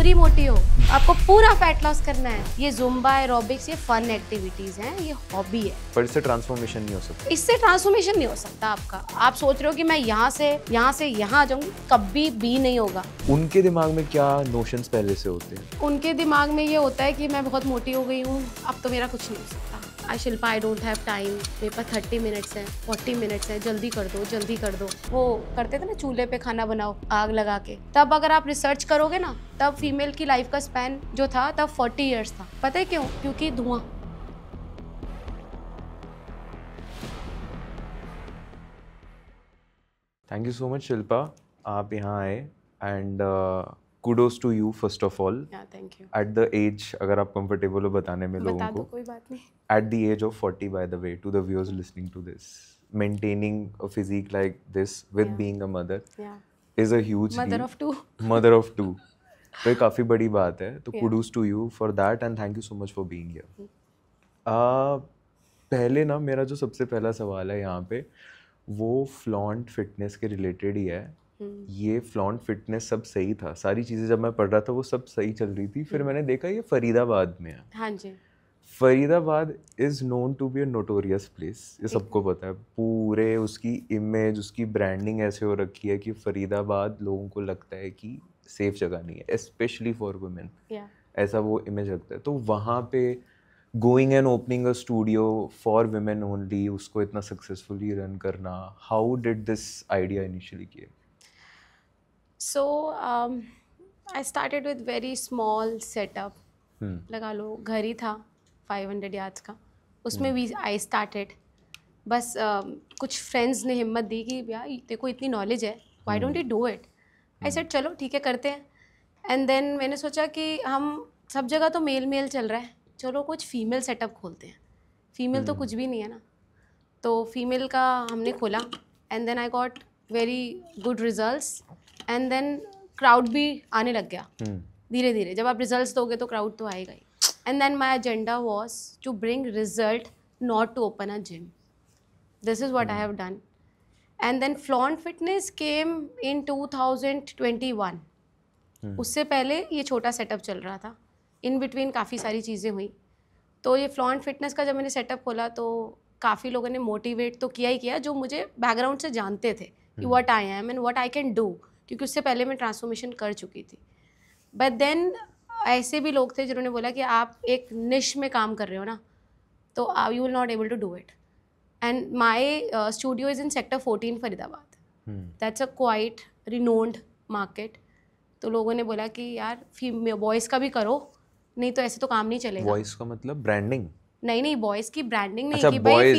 पूरी मोटी हो, आपको पूरा फैट लॉस करना है, ये जुम्बा एरोबिक्स ये फन एक्टिविटीज हैं, ये हॉबी है। पर इससे ट्रांसफॉर्मेशन नहीं हो सकता। इससे ट्रांसफॉर्मेशन नहीं हो सकता आपका। आप सोच रहे हो कि मैं यहाँ से यहाँ आ जाऊंगी, कभी भी नहीं होगा। उनके दिमाग में क्या नोशंस पहले से होते हैं? उनके दिमाग में ये होता है कि मैं बहुत मोटी हो गई हूँ, अब तो मेरा कुछ नहीं हो सकता। Shilpa I don't have time, मेरे पास 30 मिनट्स है, 40 मिनट्स है, जल्दी कर दो जल्दी कर दो। वो करते थे ना चूल्हे पे खाना बनाओ आग लगा के, तब अगर आप रिसर्च करोगे ना, तब फीमेल की लाइफ का स्पैन जो था तब 40 ईयर्स था। पता है क्यों? क्योंकि धुआं। Thank you so much Shilpa, आप यहाँ आए and kudos to you first of all. Yeah, thank you. At the age, अगर आप comfortable हो बताने में लोगों को, कोई बात नहीं. At the age of 40, by the way, to the viewers listening to this, maintaining a physique like this with being a mother is a huge mother deal. of two. Mother of two. तो ये काफ़ी बड़ी बात है, तो kudos to you for that and thank you so much for being here. पहले ना मेरा जो सबसे पहला सवाल है यहाँ पे, वो फ्लॉन्ट फिटनेस के रिलेटेड ही है। ये फ्लॉन्ट फिटनेस सब सही था, सारी चीज़ें जब मैं पढ़ रहा था वो सब सही चल रही थी, फिर मैंने देखा ये फरीदाबाद में है। हाँ जी। Faridabad is known to be a notorious place, ये सबको पता है। पूरे उसकी इमेज, उसकी ब्रांडिंग ऐसे हो रखी है कि फरीदाबाद लोगों को लगता है कि सेफ जगह नहीं है, स्पेशली फॉर वुमेन, ऐसा वो इमेज रखता है। तो वहाँ पे going and opening a studio for women only, उसको इतना सक्सेसफुली रन करना, how did this idea initially किया? So I started with very small setup. लगा लो घर ही था 500 yards का, उसमें भी I started. बस कुछ फ्रेंड्स ने हिम्मत दी कि यार तेरे को इतनी नॉलेज है, why don't you do it? I said चलो ठीक है करते हैं। एंड देन मैंने सोचा कि हम सब जगह तो मेल चल रहा है, चलो कुछ फीमेल सेटअप खोलते हैं। फीमेल तो कुछ भी नहीं है ना, तो फीमेल का हमने खोला and then I got very good results and then crowd भी आने लग गया धीरे धीरे। जब आप रिजल्ट्स दोगे तो क्राउड तो आएगा ही। And then my agenda was to bring result, not to open a gym. This is what I have done. And then Flaunt Fitness came in 2021। उससे पहले ये छोटा सेटअप चल रहा था, इन बिटवीन काफ़ी सारी चीज़ें हुई। तो ये फ्लॉन्ट फिटनेस का जब मैंने सेटअप खोला तो काफ़ी लोगों ने मोटिवेट तो किया ही किया, जो मुझे बैकग्राउंड से जानते थे कि what I am and what I can do, क्योंकि उससे पहले मैं ट्रांसफॉर्मेशन कर चुकी थी। बट देन ऐसे भी लोग थे जिन्होंने बोला कि आप एक निश में काम कर रहे हो ना, तो you will not able to do it. And my studio is in sector 14 Faridabad. That's a quite renowned market. तो लोगों ने बोला कि यार बॉयज़ का भी करो, नहीं तो ऐसे तो काम नहीं चलेगा। बॉयज़ का मतलब ब्रांडिंग? नहीं, बॉयज़ की ब्रांडिंग नहीं, अच्छा, कि भाई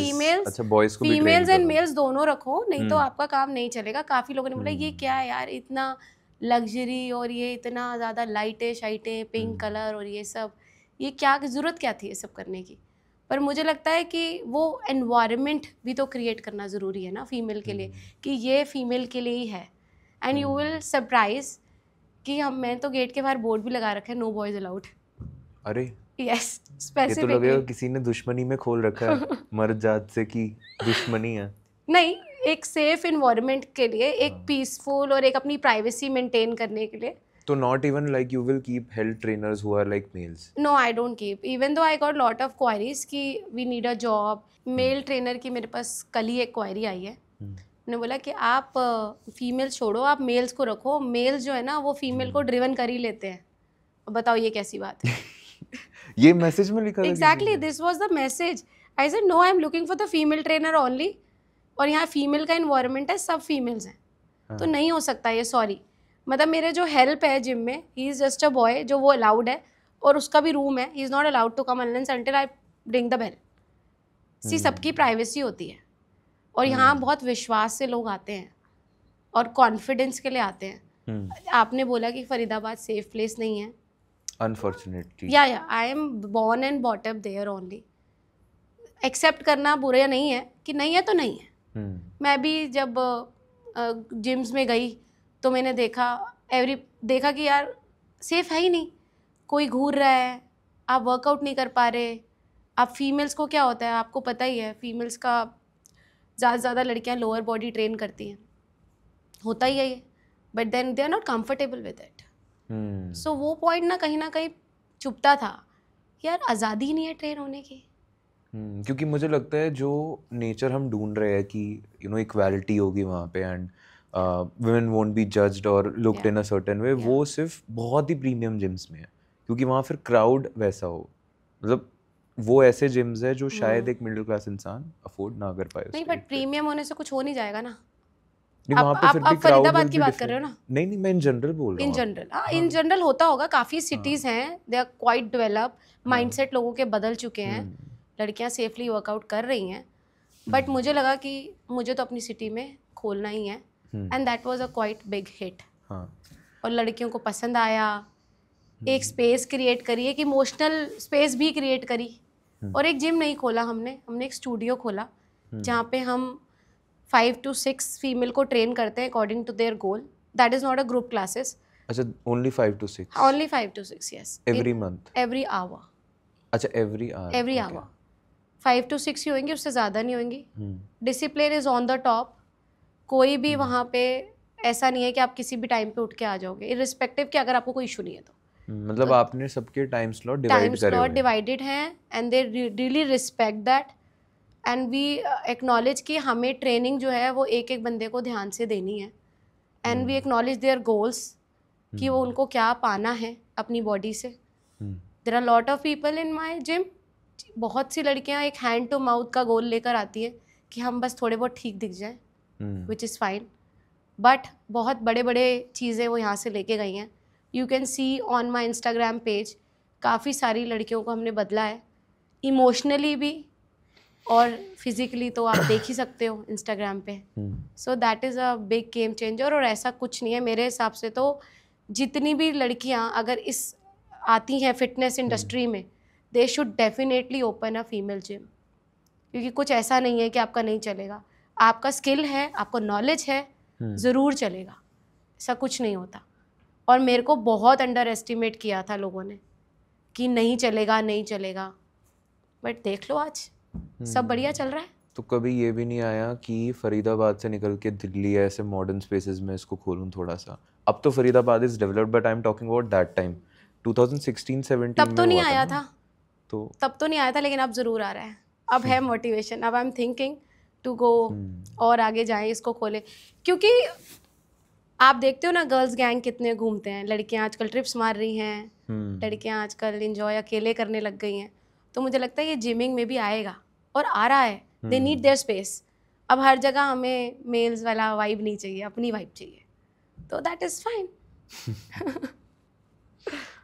फीमेल्स एंड मेल्स दोनों रखो, नहीं तो आपका काम नहीं चलेगा। काफ़ी लोगों ने बोला ये क्या है यार, इतना लग्जरी और ये इतना ज़्यादा लाइटें शाइटें, पिंक कलर और ये सब, ये क्या ज़रूरत क्या थी ये सब करने की। पर मुझे लगता है कि वो एनवायरनमेंट भी तो क्रिएट करना ज़रूरी है ना फीमेल के लिए, कि ये फीमेल के लिए ही है। एंड यू विल सरप्राइज कि मैं तो गेट के बाहर बोर्ड भी लगा रखा है, नो बॉयज़ अलाउड। अरे यस, ये तो लगेगा किसी ने दुश्मनी में खोल रखा है मर्द जात से, की दुश्मनी है। नहीं, एक सेफ इन्वायरमेंट के लिए, एक पीसफुल और एक अपनी प्राइवेसी मेंटेन करने के लिए। तो not even like you will keep health trainers who are like males? No, I don't keep, even though I got lot of queries कि we need a job. Male trainer की मेरे पास कल ही एक query आई है। मैंने बोला कि आप फीमेल्स छोड़ो, आप मेल्स को रखो। मेल्स जो है ना वो फीमेल को ड्रिवन कर ही लेते हैं। बताओ ये कैसी बात है? ये मैसेज में लिखा था? Exactly, this was the message. I said no, I am looking for the female trainer only. और यहाँ फीमेल का इन्वायरमेंट है, सब फीमेल्स हैं। तो नहीं हो सकता ये, सॉरी। मतलब मेरे जो हेल्प है जिम में, he is just a boy, जो वो अलाउड है, और उसका भी रूम है। He is not allowed to come unless until I ring the bell. See, सबकी प्राइवेसी होती है, और यहाँ बहुत विश्वास से लोग आते हैं और कॉन्फिडेंस के लिए आते हैं। आपने बोला कि फरीदाबाद सेफ प्लेस नहीं है, unfortunately. Yeah I am born and bought up there only. Accept करना बुरा नहीं है, कि नहीं है तो नहीं है। मैं भी जब जिम्स में गई तो मैंने देखा कि यार सेफ है ही नहीं, कोई घूर रहा है, आप वर्कआउट नहीं कर पा रहे। आप फीमेल्स को क्या होता है, आपको पता ही है, फीमेल्स का ज़्यादा से ज़्यादा लड़कियां लोअर बॉडी ट्रेन करती हैं, होता ही है ये। But then they are not comfortable with it. So वो पॉइंट ना कहीं चुभता था, यार आज़ादी नहीं है ट्रेन होने की। क्योंकि मुझे लगता है जो नेचर हम ढूंढ रहे हैं कि इक्वालिटी होगी वहाँ पे, and women won't be judged और looked in a certain way, वो सिर्फ बहुत ही प्रीमियम जिम्स में है, क्योंकि वहाँ फिर क्राउड वैसा हो, मतलब वो ऐसे जिम्स है जो शायद एक मिडिल क्लास इंसान अफोर्ड ना कर पाए। नहीं, बट प्रीमियम होने से कुछ हो नहीं जाएगा ना। नहीं, वहाँ पे फिर भी क्राउड फरीदाबाद की बात कर रहे हो ना? नहीं, मैं इन जनरल बोल रहा हूँ। इन जनरल, हाँ, इन जनरल होता होगा। काफ़ी सिटीज़ हैं, they are quite develop, mindset लोगों के बदल चुके हैं, लड़कियां सेफली वर्कआउट कर रही हैं। बट मुझे लगा कि मुझे तो अपनी सिटी में खोलना ही है, and that was a quite big hit. और लड़कियों को पसंद आया, एक स्पेस क्रिएट करी, एक इमोशनल स्पेस भी क्रिएट करी। और एक जिम नहीं खोला हमने एक स्टूडियो खोला जहाँ पे हम 5 to 6 फीमेल को ट्रेन करते हैं according to their goal. That is not a group classes. अच्छा, only 5 to 6? Only 5 to 6, yes. Every month? Every hour. अच्छा, एवरी आवर। 5 to 6 ही होंगी, उससे ज़्यादा नहीं होंगी। Discipline is on the top. कोई भी वहाँ पे ऐसा नहीं है कि आप किसी भी टाइम पे उठ के आ जाओगे, इर्रिस्पेक्टिव कि अगर आपको कोई इशू नहीं है तो। मतलब आपने सबके टाइम स्लॉट डिवाइडेड हैं, and they really respect that, and we acknowledge कि हमें ट्रेनिंग जो है वो एक एक बंदे को ध्यान से देनी है, and we acknowledge their goals कि वो उनको क्या पाना है अपनी बॉडी से। There are lot of people in my gym. बहुत सी लड़कियां एक हैंड टू माउथ का गोल लेकर आती है कि हम बस थोड़े बहुत ठीक दिख जाएं, विच इज़ फाइन, बट बहुत बड़े बड़े चीज़ें वो यहाँ से लेके गई हैं। You can see on my Instagram page, काफ़ी सारी लड़कियों को हमने बदला है, इमोशनली भी और फिज़िकली, तो आप देख ही सकते हो इंस्टाग्राम पे। So that is a big game changer. और ऐसा कुछ नहीं है मेरे हिसाब से, तो जितनी भी लड़कियां अगर इस आती हैं फिटनेस इंडस्ट्री में, they should definitely open a female gym, क्योंकि कुछ ऐसा नहीं है कि आपका नहीं चलेगा। आपका स्किल है, आपको नॉलेज है, ज़रूर चलेगा, ऐसा कुछ नहीं होता। और मेरे को बहुत अंडर एस्टिमेट किया था लोगों ने कि नहीं चलेगा नहीं चलेगा, बट देख लो आज सब बढ़िया चल रहा है। तो कभी ये भी नहीं आया कि फरीदाबाद से निकल के दिल्ली ऐसे मॉडर्न स्पेसेस में इसको खोलूं थोड़ा सा? अब तो Faridabad is developed, but I am talking about that time 2016-17 तब तो में नहीं हुआ आया था। तब तो नहीं आया था, लेकिन अब ज़रूर आ रहा है। अब है मोटिवेशन, अब I am thinking to go और आगे जाएं, इसको खोले। क्योंकि आप देखते हो ना गर्ल्स गैंग कितने घूमते हैं, लड़कियां आजकल ट्रिप्स मार रही हैं, लड़कियां आजकल इंजॉय अकेले करने लग गई हैं। तो मुझे लगता है ये जिमिंग में भी आएगा और आ रहा है। They need their space. अब हर जगह हमें मेल्स वाला वाइब नहीं चाहिए, अपनी वाइब चाहिए, तो दैट इज़ फाइन।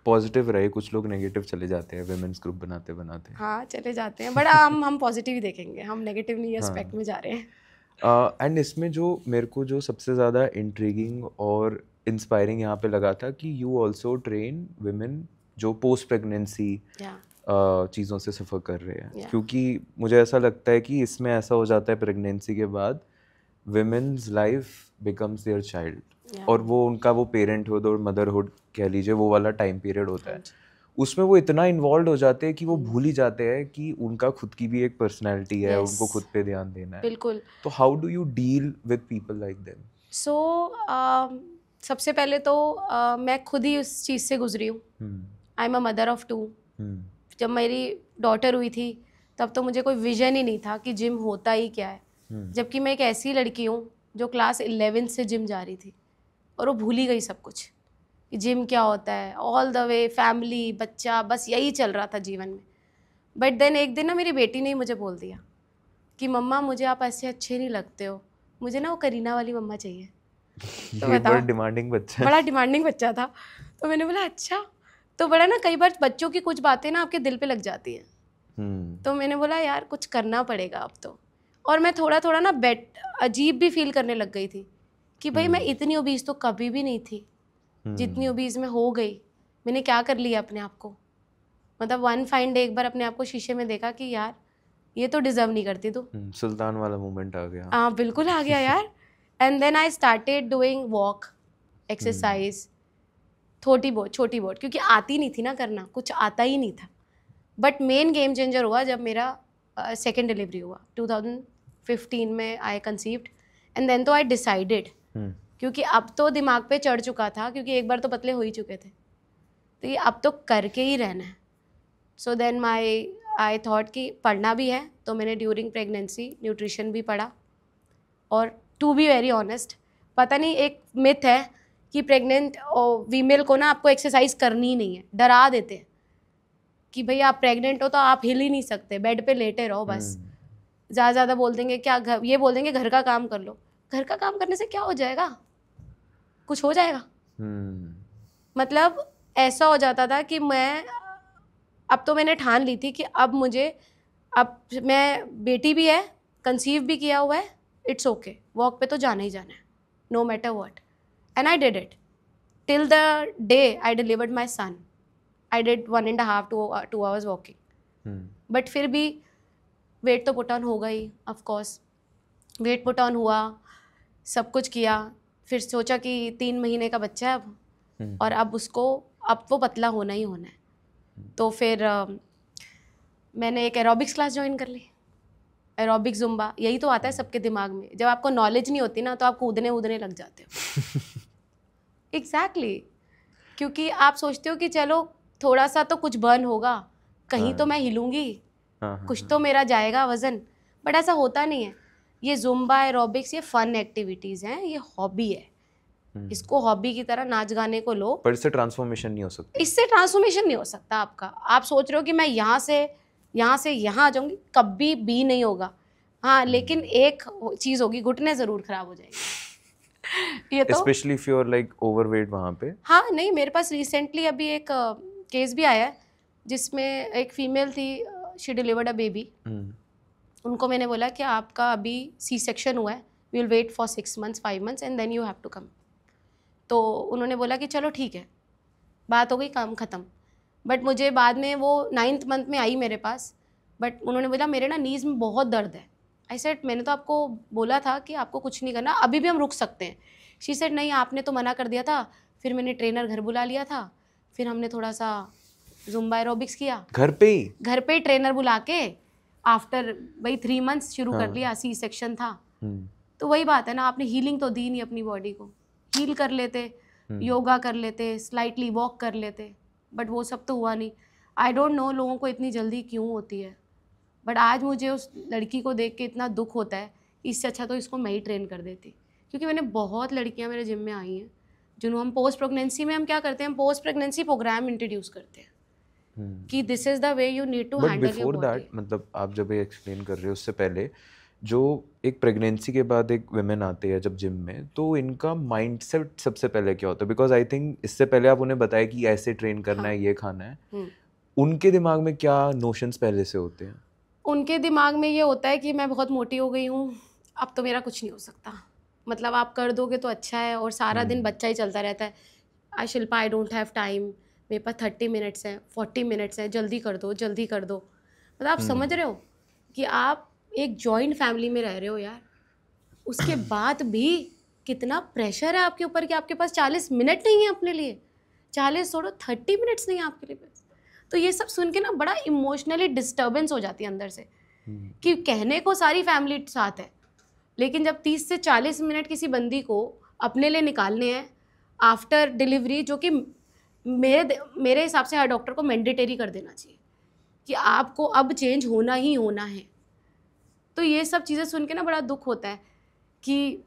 पॉजिटिव रहे, कुछ लोग नेगेटिव चले जाते हैं वुमेन्स ग्रुप बनाते बनाते। हाँ, चले जाते हैं, बट हम पॉजिटिव ही देखेंगे, हम नेगेटिव नहीं एस्पेक्ट में जा रहे हैं। एंड इसमें जो मेरे को जो सबसे ज़्यादा इंट्रीगिंग और इंस्पायरिंग यहाँ पे लगा था कि यू ऑल्सो ट्रेन वुमेन जो पोस्ट प्रेगनेंसी चीज़ों से सफ़र कर रहे हैं। क्योंकि मुझे ऐसा लगता है कि इसमें ऐसा हो जाता है प्रेगनेंसी के बाद women's life becomes their child, और वो उनका वो पेरेंटहुड और मदरहुड कह लीजिए, वो वाला टाइम पीरियड होता है। उसमें वो इतना इन्वॉल्व हो जाते हैं कि वो भूल ही जाते हैं कि उनका खुद की भी एक पर्सनैलिटी है, उनको खुद पे ध्यान देना है। बिल्कुल। तो how do you deal with people like them? So सबसे पहले तो मैं खुद ही उस चीज़ से गुजरी हूँ। I am a mother of 2। जब मेरी डॉटर हुई थी तब तो मुझे कोई विजन ही नहीं था कि जिम होता ही क्या है, जबकि मैं एक ऐसी लड़की हूँ जो क्लास 11 से जिम जा रही थी और वो भूल ही गई सब कुछ कि जिम क्या होता है। ऑल द वे फैमिली, बच्चा, बस यही चल रहा था जीवन में। बट देन एक दिन ना मेरी बेटी ने मुझे बोल दिया कि मम्मा मुझे आप ऐसे अच्छे नहीं लगते हो, मुझे ना वो करीना वाली मम्मा चाहिए। तो बड़ा डिमांडिंग बच्चा, बड़ा डिमांडिंग बच्चा था। तो मैंने बोला अच्छा। तो बड़ा ना कई बार बच्चों की कुछ बातें ना आपके दिल पे लग जाती हैं। तो मैंने बोला यार कुछ करना पड़ेगा अब तो। और मैं थोड़ा थोड़ा ना अजीब भी फील करने लग गई थी कि भाई मैं इतनी ओबीज तो कभी भी नहीं थी जितनी ओबीज में हो गई। मैंने क्या कर लिया अपने आप को, मतलब वन फाइन डे एक बार अपने आप को शीशे में देखा कि यार ये तो डिजर्व नहीं करती तू। सुल्तान वाला मोमेंट आ गया। हाँ बिल्कुल आ गया यार। And then I started doing walk exercise, छोटी बहुत, क्योंकि आती नहीं थी ना करना, कुछ आता ही नहीं था। बट मेन गेम चेंजर हुआ जब मेरा सेकेंड डिलीवरी हुआ 2015 में। आई कंसीव्ड एंड देन तो आई डिसाइडेड क्योंकि अब तो दिमाग पे चढ़ चुका था, क्योंकि एक बार तो पतले हो ही चुके थे, तो ये अब तो करके ही रहना है। सो देन आई थॉट कि पढ़ना भी है, तो मैंने ड्यूरिंग प्रेगनेंसी न्यूट्रिशन भी पढ़ा। और टू बी वेरी ऑनेस्ट, पता नहीं एक मिथ है कि प्रेग्नेंट फीमेल को ना आपको एक्सरसाइज करनी ही नहीं है, डरा देते हैं कि भई आप प्रेग्नेंट हो तो आप हिल ही नहीं सकते, बेड पे लेटे रहो बस। ज़्यादा बोल देंगे क्या, ये बोल देंगे घर का काम कर लो। घर का काम करने से क्या हो जाएगा, कुछ हो जाएगा? मतलब ऐसा हो जाता था कि अब तो मैंने ठान ली थी कि अब मैं, बेटी भी है, कंसीव भी किया हुआ है, इट्स ओके, वॉक पे तो जाना ही जाना है, no matter what. And I did it till the day I delivered my son. I did 1.5 to 2 hours walking. But फिर भी वेट तो पुट ऑन होगा ही, of course weight put on हुआ, सब कुछ किया। फिर सोचा कि 3 महीने का बच्चा है अब, और अब वो पतला होना ही होना है। तो फिर मैंने एक एरोबिक्स क्लास ज्वाइन कर ली, एरोबिक जुम्बा। यही तो आता है सबके दिमाग में, जब आपको नॉलेज नहीं होती ना तो आप कूदने लग जाते हो। एग्जैक्टली क्योंकि आप सोचते हो कि चलो थोड़ा सा तो कुछ बर्न होगा, कहीं तो मैं हिलूंगी, कुछ तो मेरा जाएगा वजन। बट ऐसा होता नहीं है। ये जुम्बा, एरोबिक्स, ये फन एक्टिविटीज़ हैं, ये हॉबी है। इसको हॉबी की तरह नाच गाने को लो, पर इससे ट्रांसफॉर्मेशन नहीं हो सकता। इससे ट्रांसफॉर्मेशन नहीं हो सकता आपका। आप सोच रहे हो कि मैं यहाँ से यहाँ आ जाऊंगी, कभी भी नहीं होगा। हाँ, लेकिन एक चीज़ होगी, घुटने ज़रूर खराब हो जाएंगे। ये तो specially if you are like overweight वहाँ पे। हाँ, नहीं, मेरे पास रिसेंटली अभी एक केस भी आया है जिसमें एक फीमेल थी, शी डिलीवर्ड अ बेबी। उनको मैंने बोला कि आपका अभी सी सेक्शन हुआ है, we will wait for 6 months 5 months and then you have to come. तो उन्होंने बोला कि चलो ठीक है, बात हो गई, काम ख़त्म। बट मुझे बाद में वो 9th month में आई मेरे पास, बट उन्होंने बोला मेरे ना नीज़ में बहुत दर्द है। आई सेड मैंने तो आपको बोला था कि आपको कुछ नहीं करना, अभी भी हम रुक सकते हैं। शी सेड नहीं, आपने तो मना कर दिया था। फिर मैंने ट्रेनर घर बुला लिया था, फिर हमने थोड़ा सा जुम्बा एरोबिक्स किया घर पे ही ट्रेनर बुला के। आफ्टर वही 3 months शुरू कर लिया, सी सेक्शन था। तो वही बात है ना, आपने हीलिंग तो दी नहीं अपनी बॉडी को। हील कर लेते, योगा कर लेते, स्लाइटली वॉक कर लेते, बट वो सब तो हुआ नहीं। आई डोंट नो लोगों को इतनी जल्दी क्यों होती है, बट आज मुझे उस लड़की को देख के इतना दुख होता है, इससे अच्छा तो इसको मैं ही ट्रेन कर देती। क्योंकि मैंने बहुत लड़कियां मेरे जिम में आई हैं जिन्होंने, हम पोस्ट प्रेगनेंसी में हम क्या करते हैं, पोस्ट प्रेगनेंसी प्रोग्राम इंट्रोड्यूस करते हैं कि this is the way you need to handle your body. मतलब आप जब ये एक्सप्लेन कर रहे हो, उससे पहले जो एक प्रेगनेंसी के बाद एक वुमेन आते हैं जब जिम में, तो इनका माइंडसेट सबसे पहले क्या होता है? बिकॉज आई थिंक इससे पहले आप उन्हें बताया कि ऐसे ट्रेन करना है, ये खाना है, उनके दिमाग में क्या नोशंस पहले से होते हैं? उनके दिमाग में ये होता है कि मैं बहुत मोटी हो गई हूँ, अब तो मेरा कुछ नहीं हो सकता। मतलब आप कर दोगे तो अच्छा है, और सारा दिन बच्चा ही चलता रहता है। Shilpa I don't have time, मेरे पास 30 minutes हैं, 40 minutes हैं, जल्दी कर दो जल्दी कर दो। मतलब आप समझ रहे हो कि आप एक जॉइंट फैमिली में रह रहे हो यार, उसके बाद भी कितना प्रेशर है आपके ऊपर कि आपके पास 40 मिनट नहीं है अपने लिए, 40 छोड़ो 30 मिनट्स नहीं है आपके लिए। तो ये सब सुन के ना बड़ा इमोशनली डिस्टर्बेंस हो जाती है अंदर से कि कहने को सारी फैमिली साथ है, लेकिन जब 30 से 40 मिनट किसी बंदी को अपने लिए निकालने हैं आफ्टर डिलीवरी, जो कि मेरे हिसाब से हर डॉक्टर को मैंडेटरी कर देना चाहिए कि आपको अब चेंज होना ही होना है। तो ये सब चीज़ें सुन के ना बड़ा दुख होता है कि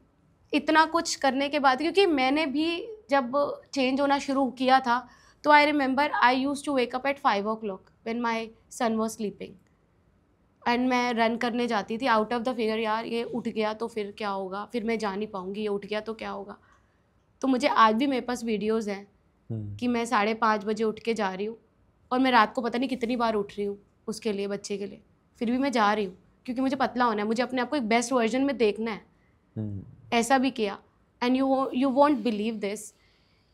इतना कुछ करने के बाद, क्योंकि मैंने भी जब चेंज होना शुरू किया था तो I remember I used to wake up at 5 o'clock when my son was sleeping, and मैं रन करने जाती थी आउट ऑफ द फिगर। यार ये उठ गया तो फिर क्या होगा, फिर मैं जा नहीं पाऊँगी, ये उठ गया तो क्या होगा। तो मुझे आज भी मेरे पास वीडियोज़ हैं कि मैं 5:30 बजे उठ के जा रही हूँ, और मैं रात को पता नहीं कितनी बार उठ रही हूँ उसके लिए, बच्चे के लिए, फिर भी मैं जा रही हूँ क्योंकि मुझे पतला होना है, मुझे अपने आप को एक बेस्ट वर्जन में देखना है। ऐसा भी किया, and you won't believe this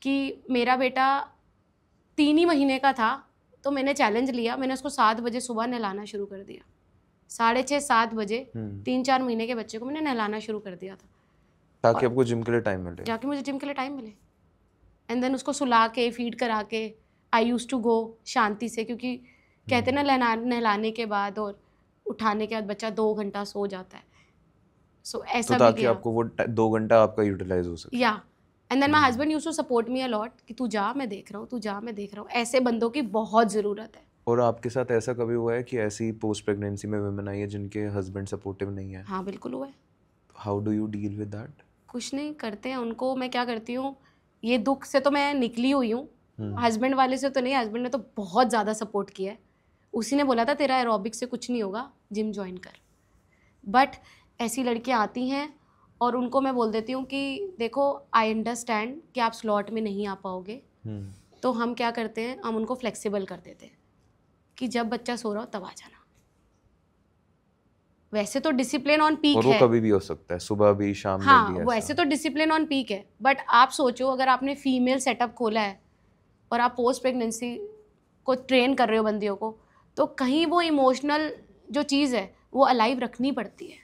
कि मेरा बेटा 3 ही महीने का था तो मैंने चैलेंज लिया, मैंने उसको 7 बजे सुबह नहलाना शुरू कर दिया। 6:30-7 बजे 3-4 महीने के बच्चे को मैंने नहलाना शुरू कर दिया था, ताकि आपको जिम के लिए टाइम मिले, जाके मुझे जिम के लिए टाइम मिले। एंड देन उसको सुला के फीड करा के आई यूज टू गो शांति से, क्योंकि कहते ना नहलाने के बाद और उठाने के बाद बच्चा 2 घंटा सो जाता है। सो ऐसा तो भी ताकि आपको वो 2 घंटा आपका यूटिलाइज हो सके। Yeah and then my husband use to support me a lot कि तू जा, मैं देख रहा हूँ, तू जा, मैं देख रहा हूँ. ऐसे बंदों की बहुत ज़रूरत है. और आपके साथ ऐसा कभी हुआ है कि ऐसी पोस्ट प्रेगनेंसी में वुमेन आई है जिनके हस्बैंड सपोर्टिव नहीं है? हाँ बिल्कुल हुआ है. How do you deal with that? कुछ नहीं करते हैं उनको. मैं क्या करती हूँ, ये दुख से तो मैं निकली हुई हूँ, हस्बैंड वाले से तो नहीं. हस्बैंड ने तो बहुत ज़्यादा सपोर्ट किया है. उसी ने बोला था तेरा एरोबिक से कुछ नहीं होगा, जिम ज्वाइन कर. बट ऐसी लड़कियाँ आती हैं और उनको मैं बोल देती हूँ कि देखो आई अंडरस्टैंड कि आप स्लॉट में नहीं आ पाओगे, तो हम क्या करते हैं, हम उनको फ्लेक्सिबल कर देते हैं कि जब बच्चा सो रहा हो तब आ जाना. वैसे तो डिसिप्लिन ऑन पीक और वो है. कभी भी हो सकता है, सुबह भी, शाम हाँ में भी. वैसे तो डिसिप्लिन ऑन पीक है. बट आप सोचो अगर आपने फीमेल सेटअप खोला है और आप पोस्ट प्रेगनेंसी को ट्रेन कर रहे हो बंदियों को, तो कहीं वो इमोशनल जो चीज़ है वो अलाइव रखनी पड़ती है.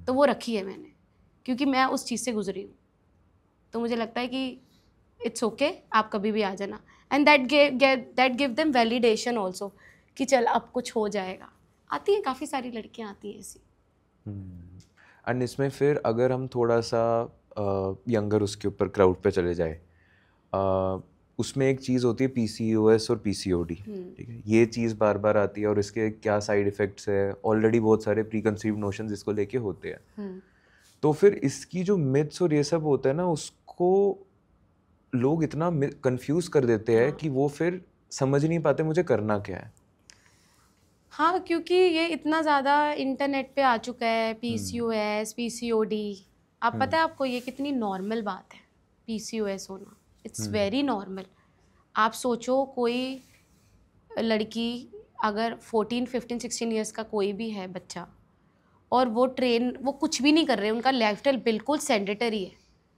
तो वो रखी है मैंने, क्योंकि मैं उस चीज़ से गुजरी हूँ. तो मुझे लगता है कि इट्स ओके, आप कभी भी आ जाना. And that give them validation also कि चल अब कुछ हो जाएगा. आती हैं काफ़ी सारी लड़कियाँ आती हैं ऐसी. एंड इसमें फिर अगर हम थोड़ा सा यंगर उसके ऊपर क्राउड पे चले जाए, उसमें एक चीज़ होती है PCOS और PCOD, ठीक है? ये चीज़ बार बार आती है और इसके क्या साइड इफ़ेक्ट्स है. ऑलरेडी बहुत सारे प्री कंसीव्ड नोशंस इसको लेके होते हैं. तो फिर इसकी जो मिथ्स और ये सब होता है ना, उसको लोग इतना कंफ्यूज कर देते हैं कि वो फिर समझ नहीं पाते मुझे करना क्या है. हाँ क्योंकि ये इतना ज़्यादा इंटरनेट पे आ चुका है, PCOS PCOD. आप पता है आपको ये कितनी नॉर्मल बात है PCOS होना. It's very normal. आप सोचो कोई लड़की अगर 14 15 16 ईयर्स का कोई भी है बच्चा और वो कुछ भी नहीं कर रहे, उनका लाइफस्टाइल बिल्कुल सेडेंटरी है.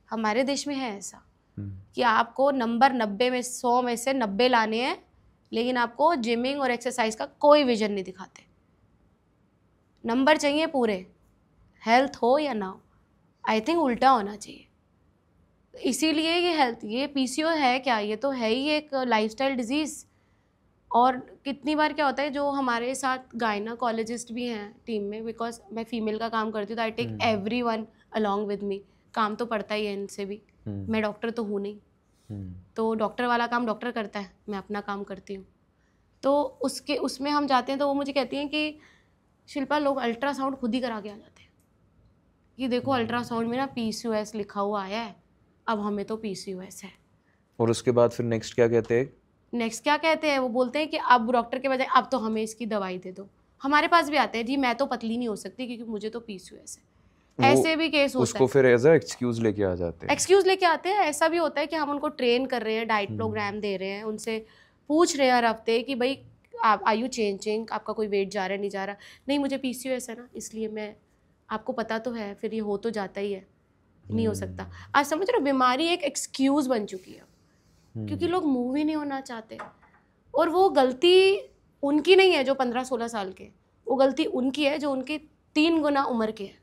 हमारे देश में है ऐसा कि आपको नंबर 90 में 100 में से 90 लाने हैं, लेकिन आपको जिमिंग और एक्सरसाइज का कोई विजन नहीं दिखाते. नंबर चाहिए पूरे, हेल्थ हो या ना हो. आई थिंक उल्टा होना चाहिए. इसीलिए ये PCO है क्या, ये तो है ही एक लाइफस्टाइल डिजीज़. और कितनी बार क्या होता है, जो हमारे साथ गायनाकोलॉजिस्ट भी हैं टीम में, बिकॉज मैं फीमेल का काम करती हूँ, तो I take everyone along with me. काम तो पड़ता ही है इनसे भी. मैं डॉक्टर तो हूँ नहीं, तो डॉक्टर वाला काम डॉक्टर करता है, मैं अपना काम करती हूँ. तो उसमें हम जाते हैं तो वो मुझे कहती हैं कि शिल्पा लोग अल्ट्रासाउंड खुद ही करा के आ जाते हैं कि देखो अल्ट्रासाउंड में ना PCOS लिखा हुआ आया है, अब हमें तो PCOS है. और उसके बाद फिर नेक्स्ट क्या कहते हैं? वो बोलते हैं कि अब डॉक्टर के बजाय अब तो हमें इसकी दवाई दे दो. हमारे पास भी आते हैं जी मैं तो पतली नहीं हो सकती क्योंकि मुझे तो PCOS है. ऐसे भी केस होता है. उसको फिर एज अ एक्सक्यूज लेके आ जाते हैं. एक्सक्यूज लेके आते हैं. ऐसा भी होता है कि हम उनको ट्रेन कर रहे हैं, डाइट प्रोग्राम दे रहे हैं, उनसे पूछ रहे हैं हर हफ्ते कि भाई आप आर यू चेंजिंग, आपका कोई वेट जा रहा है नहीं जा रहा. नहीं मुझे PCOS है ना, इसलिए मैं, आपको पता तो है, फिर ये हो तो जाता ही है, नहीं हो सकता. आज समझ रहे हो, बीमारी एक एक्सक्यूज बन चुकी है क्योंकि लोग मूव ही नहीं होना चाहते. और वो गलती उनकी नहीं है जो 15-16 साल के, वो गलती उनकी है जो उनके 3 गुना उम्र के है,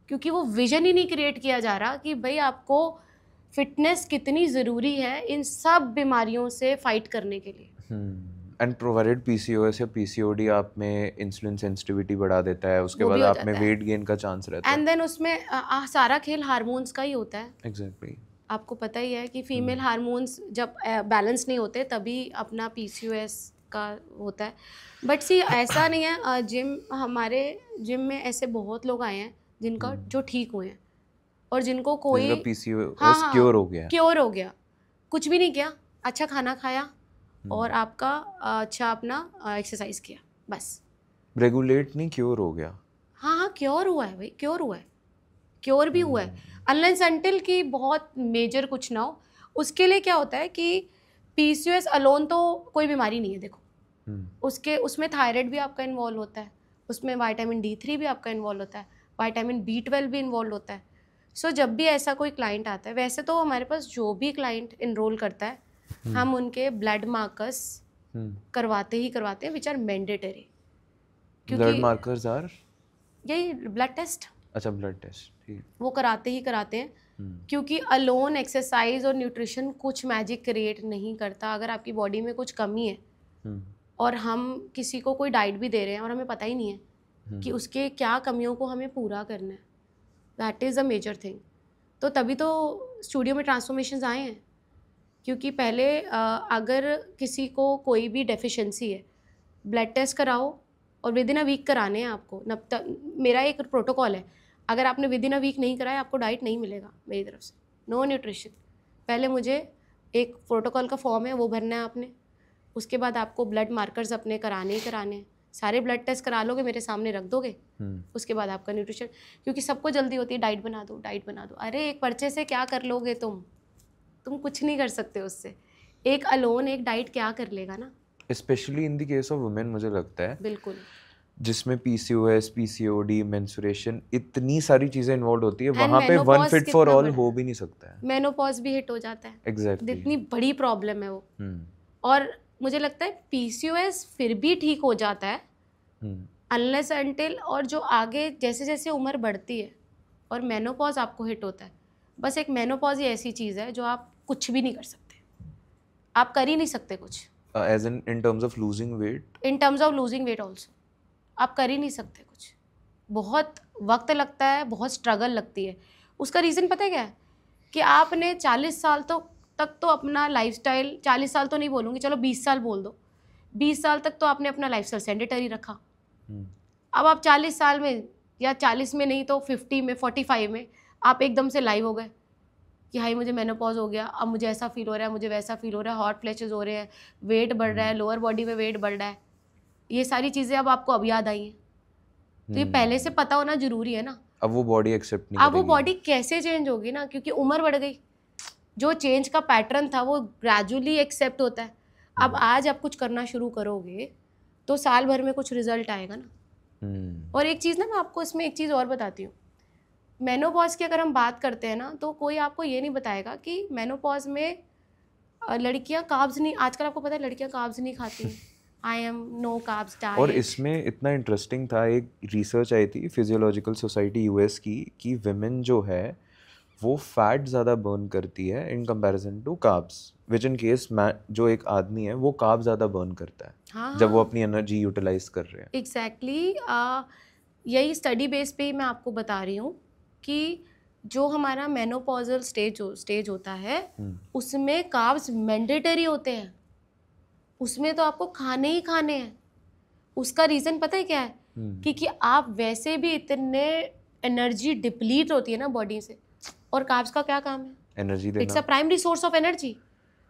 क्योंकि वो विजन ही नहीं क्रिएट किया जा रहा कि भाई आपको फिटनेस कितनी ज़रूरी है इन सब बीमारियों से फाइट करने के लिए. एंड प्रोवाइडेड PCOS या PCOD आप में इंसुलिन सेंसिटिविटी बढ़ा देता है, उसके वो बाद भी हो आप में जाता है. वेट गेन का चांस रहता है. एंड देन उसमें सारा खेल हार्मोन्स का ही होता है. एग्जैक्टली. आपको पता ही है कि फीमेल हार्मोन्स जब बैलेंस नहीं होते तभी अपना PCOS का होता है. बट सी ऐसा नहीं है. हमारे जिम में ऐसे बहुत लोग आए हैं जिनका जो ठीक हुए हैं और जिनको कोई PCOS क्योर हो गया. क्योर हो गया, कुछ भी नहीं किया, अच्छा खाना खाया और आपका अच्छा अपना एक्सरसाइज किया, बस. रेगुलेट नहीं, क्योर हो गया. हाँ क्योर हुआ है भाई, क्योर हुआ है, क्योर भी हुआ है. अनलेस अनटिल की बहुत मेजर कुछ ना हो, उसके लिए क्या होता है कि PCOS अलोन तो कोई बीमारी नहीं है. देखो उसमें थायराइड भी आपका इन्वॉल्व होता है, उसमें विटामिन D3 भी आपका इन्वॉल्व होता है, विटामिन B12 भी इन्वॉल्व होता है. सो जब भी ऐसा कोई क्लाइंट आता है, वैसे तो हमारे पास जो भी क्लाइंट इनरोल करता है हम उनके ब्लड मार्कर्स करवाते हैं which are mandatory. Blood markers are यही ब्लड टेस्ट. अच्छा ब्लड टेस्ट, ठीक. वो कराते हैं क्योंकि अलोन एक्सरसाइज और न्यूट्रिशन कुछ मैजिक क्रिएट नहीं करता. अगर आपकी बॉडी में कुछ कमी है और हम किसी को कोई डाइट भी दे रहे हैं और हमें पता ही नहीं है कि उसके क्या कमियों को हमें पूरा करना है, that is a major thing. तो तभी तो स्टूडियो में ट्रांसफॉर्मेशंस आए हैं, क्योंकि पहले अगर किसी को कोई भी डेफिशिएंसी है, ब्लड टेस्ट कराओ और विद इन अ वीक कराने हैं आपको। मेरा एक प्रोटोकॉल है, अगर आपने विद इन अ वीक नहीं कराया आपको डाइट नहीं मिलेगा मेरी तरफ से, नो न्यूट्रिशन। पहले मुझे एक प्रोटोकॉल का फॉर्म है वो भरना है आपने, उसके बाद आपको ब्लड मार्कर्स अपने कराने ही कराने हैं, सारे ब्लड टेस्ट करा लोगे, मेरे सामने रख दोगे, उसके बाद आपका न्यूट्रिशन। क्योंकि सबको जल्दी होती है डाइट बना दो डाइट बना दो, अरे एक पर्चे से क्या कर लोगे तुम कुछ नहीं कर सकते उससे। एक अलोन एक डाइट क्या कर लेगा ना, specially in the case of women मुझे लगता है, बिल्कुल, जिसमें PCOS, PCOD, मेंस्ट्रुएशन, इतनी सारी चीजें इन्वॉल्व होती है, वहाँ पे वन फिट फॉर ऑल हो भी नहीं सकता है। मेनोपॉज भी हिट हो जाता है, एग्जैक्टली, इतनी बड़ी प्रॉब्लम है वो। और मुझे लगता है PCOS फिर भी ठीक हो जाता है अनलेस अनटिल, और जो आगे जैसे जैसे उम्र बढ़ती है और मेनोपॉज आपको हिट होता है, बस एक मेनोपॉज ही ऐसी चीज़ है जो आप कुछ भी नहीं कर सकते, आप कर ही नहीं सकते कुछ। As in terms of losing weight, in terms of losing weight also आप कर ही नहीं सकते कुछ, बहुत वक्त लगता है, बहुत स्ट्रगल लगती है। उसका रीज़न पता है क्या है, कि आपने 40 साल तक तो अपना लाइफस्टाइल, 40 साल तो नहीं बोलूँगी, चलो 20 साल बोल दो, 20 साल तक तो आपने अपना लाइफस्टाइल सेडेंटरी रखा। अब आप 40 साल में, या 40 में नहीं तो 50 में, 45 में आप एकदम से लाइव हो गए कि हाई मुझे मेनोपॉज हो गया, अब मुझे ऐसा फील हो रहा है, मुझे वैसा फील हो रहा है, हॉट फ्लैशेस हो रहे हैं, वेट बढ़ रहा है, लोअर बॉडी में वेट बढ़ रहा है, ये सारी चीज़ें अब आपको अब याद आई हैं। तो ये पहले से पता होना जरूरी है ना। अब वो बॉडी एक्सेप्ट नहीं अब वो बॉडी कैसे चेंज होगी ना, क्योंकि उम्र बढ़ गई, जो चेंज का पैटर्न था वो ग्रेजुअली एक्सेप्ट होता है। अब आज आप कुछ करना शुरू करोगे तो साल भर में कुछ रिजल्ट आएगा ना। और एक चीज़ ना, मैं आपको इसमें एक चीज़ और बताती हूँ, मेनोपॉज की अगर हम बात करते हैं ना, तो कोई आपको ये नहीं बताएगा कि मेनोपॉज में लड़कियां कार्ब्स नहीं, आजकल आपको पता है लड़कियां कार्ब्स नहीं खाती हैं, I am no carbs diet. और इसमें इतना इंटरेस्टिंग था, एक रिसर्च आई थी फिजियोलॉजिकल सोसाइटी US की, कि विमेन जो है वो फैट ज़्यादा बर्न करती है in comparison to carbs, which in case जो एक आदमी है वो कार्ब ज़्यादा बर्न करता है। हाँ, जब वो अपनी एनर्जी यूटिलाइज कर रहे हैं। एग्जैक्टली यही स्टडी बेस पे ही मैं आपको बता रही हूँ कि जो हमारा मेनोपॉजल स्टेज होता है उसमें कार्ब्स मैंडेटरी होते हैं, उसमें तो आपको खाने ही खाने हैं। उसका रीज़न पता है क्या है? क्योंकि आप वैसे भी इतने एनर्जी डिप्लीट होती है ना बॉडी से, और कार्ब्स का क्या काम है? एनर्जी देना। It's a primary source of energy.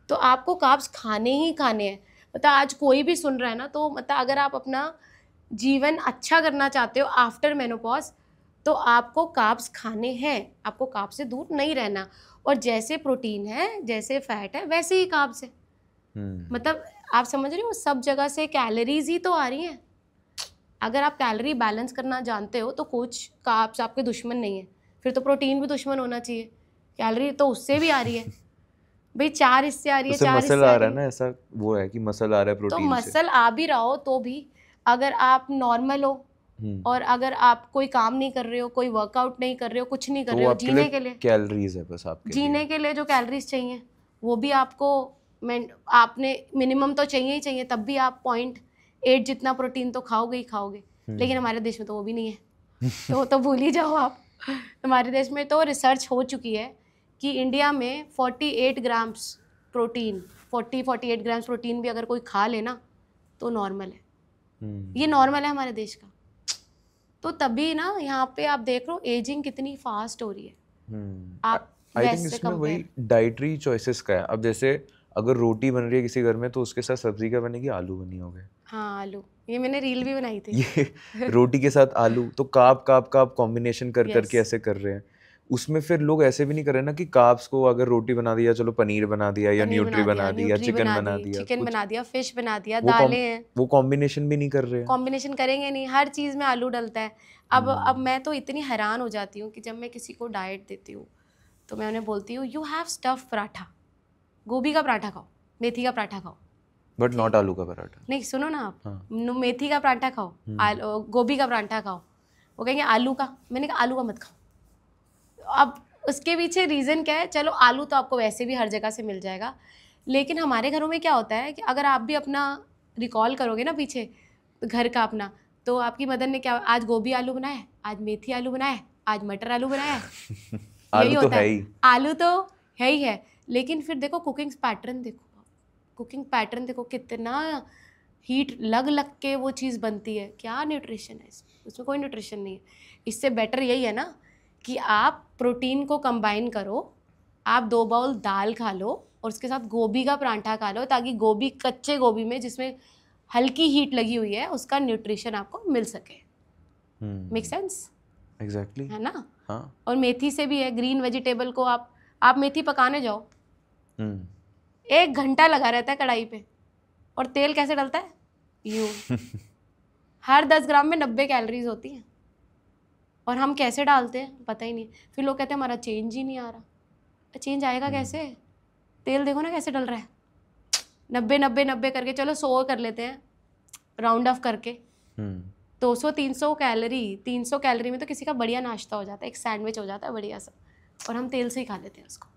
तो आपको कार्ब्स खाने ही खाने हैं। मतलब आज कोई भी सुन रहा है ना, तो मतलब अगर आप अपना जीवन अच्छा करना चाहते हो आफ्टर मेनोपॉज, तो आपको कार्ब्स खाने हैं, आपको कार्ब्स से दूर नहीं रहना। और जैसे प्रोटीन है, जैसे फैट है, वैसे ही कार्ब्स है। मतलब आप समझ रहे हो, सब जगह से कैलोरीज ही तो आ रही हैं। अगर आप कैलोरी बैलेंस करना जानते हो तो कुछ कार्ब्स आपके दुश्मन नहीं है, फिर तो प्रोटीन भी दुश्मन होना चाहिए। कैलोरी तो उससे भी आ रही है भाई, 4 इससे आ रही है, 4 इससे आ रहा है ना, ऐसा वो है कि मसल आ रहा है प्रोटीन तो मसल आ भी रहा हो तो भी अगर आप नॉर्मल हो और अगर आप कोई काम नहीं कर रहे हो, कोई वर्कआउट नहीं कर रहे हो, कुछ नहीं कर रहे हो, जीने के लिए कैलोरीज है बस आपके जीने के लिए जो कैलोरीज चाहिए वो भी आपको आपने मिनिमम तो चाहिए ही चाहिए, तब भी आप 0.8 जितना प्रोटीन तो खाओगे ही खाओगे। लेकिन हमारे देश में तो वो भी नहीं है तो भूल ही जाओ आप। हमारे देश में तो रिसर्च हो चुकी है कि इंडिया में 48 ग्राम्स प्रोटीन, 48 ग्राम्स प्रोटीन भी अगर कोई खा लेना तो नॉर्मल है। ये नॉर्मल है हमारे देश का। तो तभी ना यहाँ पे आप देख लो एजिंग कितनी फास्ट हो रही है। आप आई थिंक इसमें वही डाइटरी चॉइसेस का है। अब जैसे अगर रोटी बन रही है किसी घर में तो उसके साथ सब्जी क्या बनेगी? आलू बनी होगी। हाँ, आलू, ये मैंने रील भी बनाई थी। ये रोटी के साथ आलू, तो कार्ब कॉम्बिनेशन करके ऐसे कर रहे हैं। उसमें फिर लोग ऐसे भी नहीं कर रहे ना कि कार्ब्स को अगर रोटी बना दिया, चलो पनीर बना दिया या न्यूट्री बना दिया, चिकन बना दिया, फिश बना दिया, दालें हैं, वो कॉम्बिनेशन भी नहीं कर रहे हैं। कॉम्बिनेशन करेंगे नहीं, हर चीज़ में आलू डलता है। अब मैं तो इतनी हैरान हो जाती हूँ कि जब मैं किसी को डाइट देती हूँ तो मैं उन्हें बोलती हूँ यू हैव स्टफ पराठा, गोभी का पराठा खाओ, मेथी का पराठा खाओ, बट नॉट आलू का पराठा। नहीं, सुनो ना आप, मेथी का पराठा खाओ, गोभी का पराठा खाओ। वो कहेंगे आलू का, मैंने कहा आलू का मत खाओ। अब उसके पीछे रीज़न क्या है? चलो आलू तो आपको वैसे भी हर जगह से मिल जाएगा, लेकिन हमारे घरों में क्या होता है कि अगर आप भी अपना रिकॉल करोगे ना पीछे घर का अपना, तो आपकी मदर ने क्या, आज गोभी आलू बनाया, आज मेथी आलू बनाया, आज मटर आलू बनाया। आलू तो है ही। आलू तो है ही है। लेकिन फिर देखो कुकिंग पैटर्न देखो कितना हीट लग के वो चीज़ बनती है, क्या न्यूट्रिशन है उसमें कोई न्यूट्रिशन नहीं है। इससे बेटर यही है ना कि आप प्रोटीन को कंबाइन करो, आप 2 बाउल दाल खा लो और उसके साथ गोभी का परांठा खा लो, ताकि गोभी, कच्चे गोभी में जिसमें हल्की हीट लगी हुई है, उसका न्यूट्रिशन आपको मिल सके। Make sense? एग्जैक्टली, है ना? हाँ। और मेथी से भी है, ग्रीन वेजिटेबल को आप मेथी पकाने जाओ, 1 घंटा लगा रहता है कढ़ाई पे, और तेल कैसे डलता है? यूं हर 10 ग्राम में 90 कैलोरीज होती हैं, और हम कैसे डालते हैं पता ही नहीं। फिर लोग कहते हैं हमारा चेंज ही नहीं आ रहा। चेंज आएगा कैसे? तेल देखो ना कैसे डल रहा है, 90 करके, चलो 100 कर लेते हैं राउंड ऑफ करके। 200-300 कैलोरी, 300 कैलोरी में तो किसी का बढ़िया नाश्ता हो जाता है, एक सैंडविच हो जाता है बढ़िया सा, और हम तेल से ही खा लेते हैं उसको।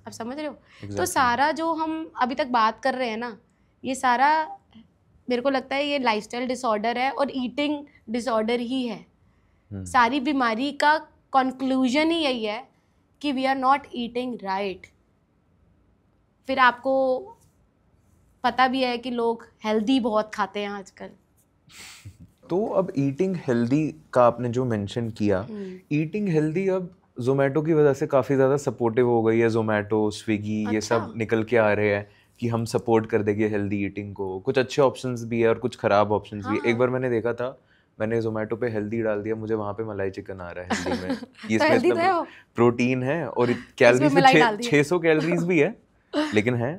आप समझ रहे हो? तो सारा जो हम अभी तक बात कर रहे हैं ना, ये सारा मेरे को लगता है ये लाइफस्टाइल डिसऑर्डर है और ईटिंग डिसऑर्डर ही है। सारी बीमारी का कंक्लूजन ही यही है कि we are not eating right. फिर आपको पता भी है कि लोग हेल्दी बहुत खाते हैं आजकल। तो अब ईटिंग हेल्दी का आपने जो मेंशन किया, ईटिंग हेल्दी अब जोमेटो की वजह से काफ़ी ज़्यादा सपोर्टिव हो गई है। जोमेटो, स्विगी, ये सब निकल के आ रहे हैं कि हम सपोर्ट कर देंगे हेल्दी ईटिंग को। कुछ अच्छे ऑप्शंस भी है और कुछ ख़राब ऑप्शंस भी है। एक बार मैंने देखा था, मैंने जोमेटो पे हेल्दी डाल दिया, मुझे वहाँ पे मलाई चिकन आ रहा है हेल्दी में। ये तो इसमें इतना प्रोटीन है और कैलोरीज भी 600 कैलोरीज भी है, लेकिन है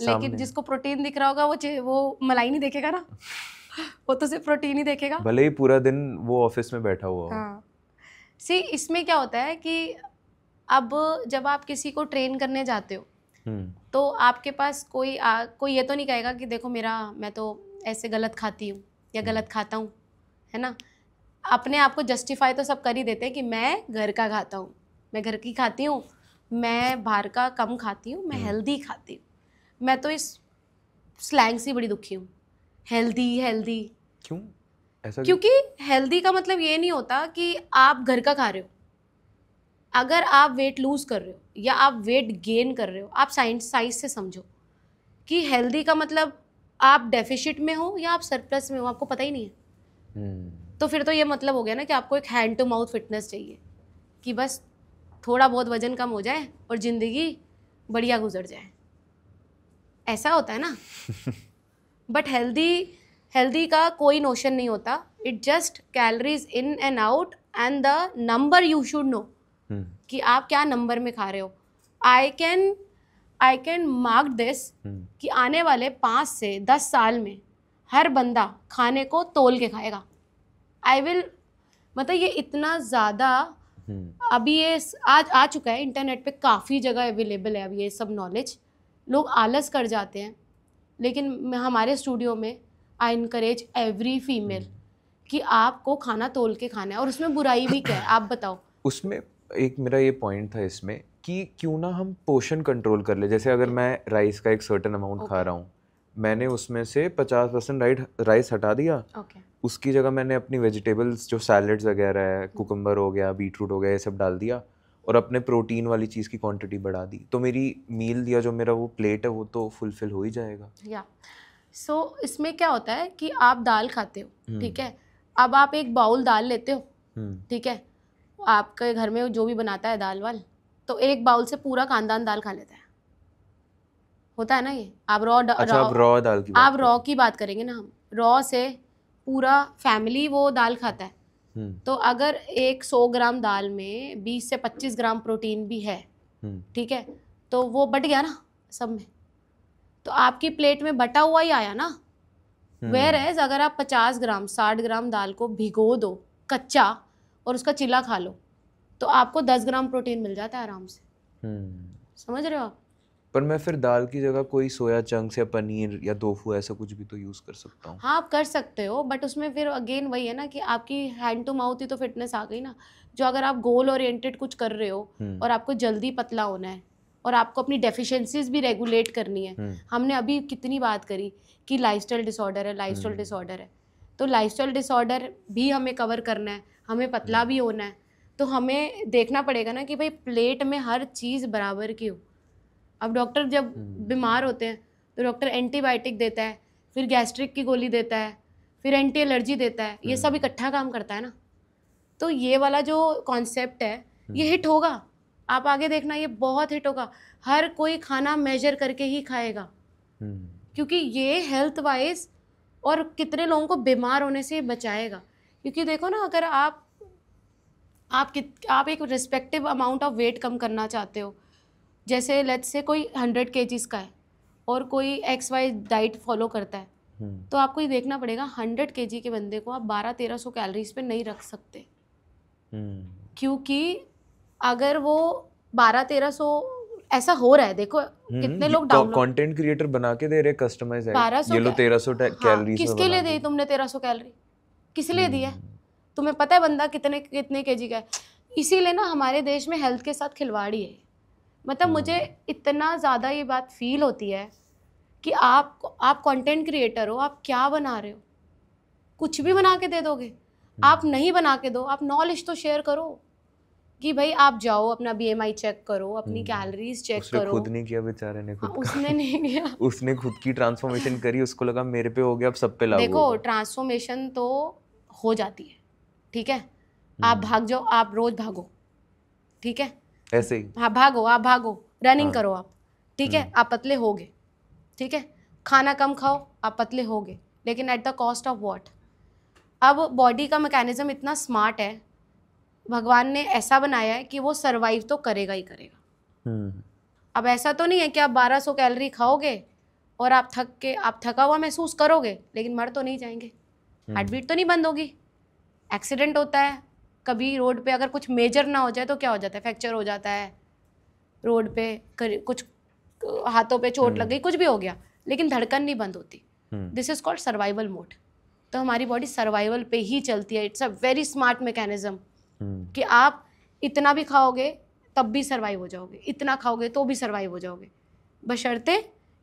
लेकिन जिसको प्रोटीन दिख रहा होगा वो मलाई नहीं देखेगा ना, वो तो सिर्फ प्रोटीन ही देखेगा, भले ही पूरा दिन वो ऑफिस में बैठा हुआ हो। हाँ। सी इसमें क्या होता है कि अब जब आप किसी को ट्रेन करने जाते हो तो आपके पास कोई ये तो नहीं कहेगा कि देखो मैं तो ऐसे गलत खाती हूँ या गलत खाता हूँ, है ना। अपने आप को जस्टिफाई तो सब कर ही देते हैं कि मैं घर का खाता हूँ, मैं घर की खाती हूँ, मैं बाहर का कम खाती हूँ, मैं हेल्दी खाती हूँ। मैं तो इस स्लैंग से बड़ी दुखी हूँ, हेल्दी। क्यों ऐसा? क्योंकि हेल्दी का मतलब ये नहीं होता कि आप घर का खा रहे हो। अगर आप वेट लूज कर रहे हो या आप वेट गेन कर रहे हो, आप साइंस से समझो कि हेल्दी का मतलब आप डेफिशिट में हो या आप सरप्लस में हो, आपको पता ही नहीं है। तो फिर तो ये मतलब हो गया ना कि आपको एक हैंड टू माउथ फिटनेस चाहिए कि बस थोड़ा बहुत वजन कम हो जाए और ज़िंदगी बढ़िया गुजर जाए, ऐसा होता है ना। बट हेल्दी का कोई नोशन नहीं होता। It just calories in and out and the number you should know कि आप क्या नंबर में खा रहे हो। आई कैन मार्क दिस कि आने वाले 5 से 10 साल में हर बंदा खाने को तोल के खाएगा। मतलब ये इतना ज़्यादा अभी ये आज आ चुका है, इंटरनेट पे काफ़ी जगह अवेलेबल है अब ये सब नॉलेज। लोग आलस कर जाते हैं, लेकिन हमारे स्टूडियो में आई इनकरेज एवरी फीमेल कि आपको खाना तोल के खाना है, और उसमें बुराई भी क्या है आप बताओ। उसमें एक मेरा ये पॉइंट था इसमें कि क्यों ना हम पोर्शन कंट्रोल कर ले। जैसे अगर मैं राइस का एक सर्टेन अमाउंट खा रहा हूँ, मैंने उसमें से 50% राइस हटा दिया, उसकी जगह मैंने अपनी वेजिटेबल्स जो सैलड्स वगैरह है, कुकुम्बर हो गया, बीटरूट हो गया, ये सब डाल दिया और अपने प्रोटीन वाली चीज़ की क्वांटिटी बढ़ा दी, तो मेरी मील या जो मेरा वो प्लेट है वो तो फुलफिल हो ही जाएगा। या सो इसमें क्या होता है कि आप दाल खाते हो, ठीक है, अब आप एक बाउल दाल लेते हो, ठीक है, आपके घर में जो भी बनाता है दाल वाल, तो एक बाउल से पूरा खानदान दाल खा लेता है, होता है ना ये। आप रॉ की बात करेंगे ना, हम रॉ से पूरा फैमिली वो दाल खाता है। तो अगर एक 100 ग्राम दाल में 20 से 25 ग्राम प्रोटीन भी है, ठीक है, तो वो बट गया ना सब में, तो आपकी प्लेट में बटा हुआ ही आया ना। वेयर एज अगर आप 50 ग्राम 60 ग्राम दाल को भिगो दो कच्चा और उसका चिल्ला खा लो, तो आपको 10 ग्राम प्रोटीन मिल जाता है आराम से। समझ रहे हो आप? पर मैं फिर दाल की जगह कोई सोया चंक्स या पनीर या टोफू ऐसा कुछ भी तो यूज़ कर सकता हूँ। हाँ आप कर सकते हो, बट उसमें फिर अगेन वही है ना कि आपकी हैंड टू माउथ ही तो फिटनेस आ गई ना। जो अगर आप गोल ओरिएंटेड कुछ कर रहे हो और आपको जल्दी पतला होना है और आपको अपनी डेफिशिएंसीज भी रेगुलेट करनी है। हमने अभी कितनी बात करी कि लाइफस्टाइल डिसऑर्डर है, तो लाइफस्टाइल डिसऑर्डर भी हमें कवर करना है, हमें पतला भी होना है, तो हमें देखना पड़ेगा ना कि भाई प्लेट में हर चीज़ बराबर की हो। अब डॉक्टर जब बीमार होते हैं तो डॉक्टर एंटीबायोटिक देता है, फिर गैस्ट्रिक की गोली देता है, फिर एंटी एलर्जी देता है, ये सब इकट्ठा काम करता है ना। तो ये वाला जो कॉन्सेप्ट है ये हिट होगा, आप आगे देखना ये बहुत हिट होगा। हर कोई खाना मेजर करके ही खाएगा, क्योंकि ये हेल्थ वाइज और कितने लोगों को बीमार होने से बचाएगा। क्योंकि देखो ना, अगर आप एक रिस्पेक्टिव अमाउंट ऑफ वेट कम करना चाहते हो, जैसे लेट्स से कोई 100 kgs का है और कोई XY डाइट फॉलो करता है, तो आपको ये देखना पड़ेगा 100 kg के बंदे को आप 1200-1300 कैलोरीज पे नहीं रख सकते, क्योंकि अगर वो 1200-1300 ऐसा हो रहा है, देखो कितने लोग डाउनलोड कंटेंट क्रिएटर बना के दे रहे कस्टमाइज है, ये लो 1300 कैलोरीज। किसके लिए दी तुमने 1300 कैलोरी? किस लिए दी है? तुम्हें पता है बंदा कितने केजी का है? इसीलिए ना हमारे देश में हेल्थ के साथ खिलवाड़ी है। मतलब मुझे इतना ज़्यादा ये बात फील होती है कि आप कंटेंट क्रिएटर हो, आप क्या बना रहे हो? कुछ भी बना के दे दोगे? आप नहीं बना के दो, आप नॉलेज तो शेयर करो कि भाई आप जाओ अपना BMI चेक करो, अपनी कैलोरीज चेक करो। उसने खुद नहीं किया बेचारे ने, खुद उसने नहीं किया उसने खुद की ट्रांसफॉर्मेशन करी, उसको लगा मेरे पे हो गया अब सब पे लागू देखो ट्रांसफॉर्मेशन तो हो जाती है, ठीक है। आप भाग जाओ, आप रोज भागो, ठीक है, ऐसे ही। हाँ भागो, आप भागो, रनिंग करो आप, ठीक है, आप पतले होगे, ठीक है। खाना कम खाओ, आप पतले होगे, लेकिन at the cost of what? अब बॉडी का मैकेनिज्म इतना स्मार्ट है, भगवान ने ऐसा बनाया है कि वो सरवाइव तो करेगा ही करेगा। अब ऐसा तो नहीं है कि आप 1200 कैलोरी खाओगे और आप थका हुआ महसूस करोगे, लेकिन मर तो नहीं जाएंगे, हार्ट बीट तो नहीं बंद होगी। एक्सीडेंट होता है कभी रोड पे, अगर कुछ मेजर ना हो जाए तो क्या हो जाता है? फ्रैक्चर हो जाता है रोड पे, कुछ हाथों पे चोट लग गई, कुछ भी हो गया, लेकिन धड़कन नहीं बंद होती। This is called survival mode. तो हमारी बॉडी सर्वाइवल पे ही चलती है। It's a very smart mechanism कि आप इतना भी खाओगे तब भी सर्वाइव हो जाओगे, इतना खाओगे तो भी सर्वाइव हो जाओगे, बशर्ते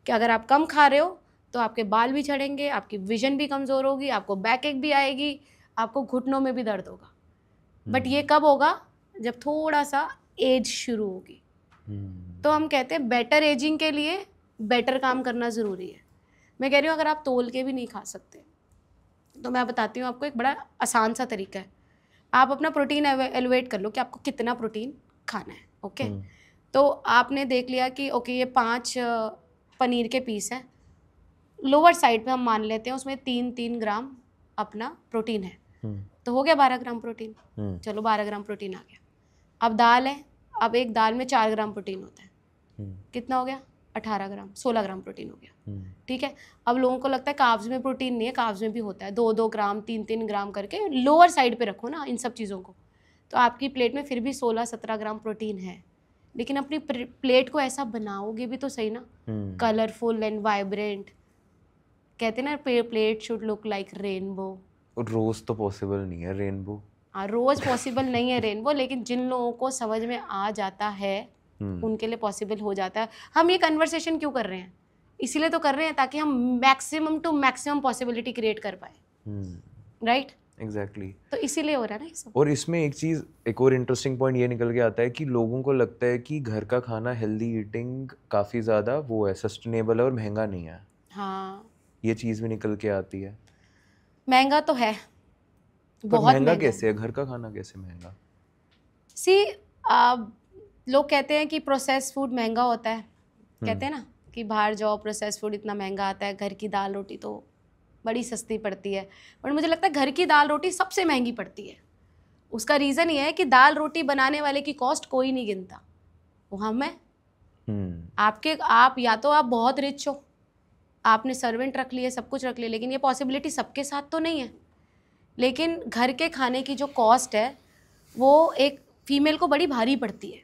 कि अगर आप कम खा रहे हो तो आपके बाल भी झड़ेंगे, आपकी विजन भी कमज़ोर होगी, आपको बैक एक भी आएगी, आपको घुटनों में भी दर्द होगा। बट ये कब होगा? जब थोड़ा सा एज शुरू होगी। तो हम कहते हैं बेटर एजिंग के लिए बेटर काम करना ज़रूरी है। मैं कह रही हूँ अगर आप तोल के भी नहीं खा सकते तो मैं बताती हूँ आपको एक बड़ा आसान सा तरीका है। आप अपना प्रोटीन एलिवेट कर लो कि आपको कितना प्रोटीन खाना है, ओके। तो आपने देख लिया कि ओके ये 5 पनीर के पीस हैं, लोअर साइड पे हम मान लेते हैं उसमें 3-3 ग्राम अपना प्रोटीन है, तो हो गया 12 ग्राम प्रोटीन। चलो 12 ग्राम प्रोटीन आ गया। अब दाल है, अब एक दाल में 4 ग्राम प्रोटीन होता है, कितना हो गया? 18 ग्राम, 16 ग्राम प्रोटीन हो गया, ठीक है। अब लोगों को लगता है कार्ब्स में प्रोटीन नहीं है, कार्ब्स में भी होता है, 2-2 ग्राम 3-3 ग्राम करके लोअर साइड पे रखो ना इन सब चीज़ों को, तो आपकी प्लेट में फिर भी 16-17 ग्राम प्रोटीन है। लेकिन अपनी प्लेट को ऐसा बनाओगे भी तो सही ना, कलरफुल एंड वाइब्रेंट। कहते हैं ना plate should look like rainbow. रोज तो पॉसिबल नहीं है रेनबो। हाँ, रोज पॉसिबल नहीं है रेनबो, लेकिन जिन लोगों को समझ में आ जाता है उनके लिए पॉसिबल हो जाता है। हम ये कन्वर्सेशन क्यों कर रहे हैं? इसीलिए तो कर रहे हैं ताकि हम maximum to maximum possibility create कर पाए, राइट? एग्जैक्टली। तो इसीलिए हो रहा है ना ये सब। और इसमें एक और इंटरेस्टिंग पॉइंट ये निकल के आता है कि लोगों को लगता है कि घर का खाना, हेल्दी ईटिंग काफ़ी ज़्यादा वो है, सस्टेनेबल है और महंगा नहीं है। हाँ, ये चीज़ भी निकल के आती है। महंगा तो है, बहुत महंगा कैसे है? घर का खाना कैसे महंगा? सी लोग कहते हैं कि प्रोसेस फूड महंगा होता है, कहते हैं ना कि बाहर जाओ प्रोसेस फूड इतना महंगा आता है, घर की दाल रोटी तो बड़ी सस्ती पड़ती है। बट मुझे लगता है घर की दाल रोटी सबसे महंगी पड़ती है। उसका रीज़न ये है कि दाल रोटी बनाने वाले की कॉस्ट कोई नहीं गिनता, वो हम हैं। आप या तो आप बहुत रिच हो, आपने सर्वेंट रख लिए, सब कुछ रख लिया, लेकिन ये पॉसिबिलिटी सबके साथ तो नहीं है। लेकिन घर के खाने की जो कॉस्ट है वो एक फीमेल को बड़ी भारी पड़ती है,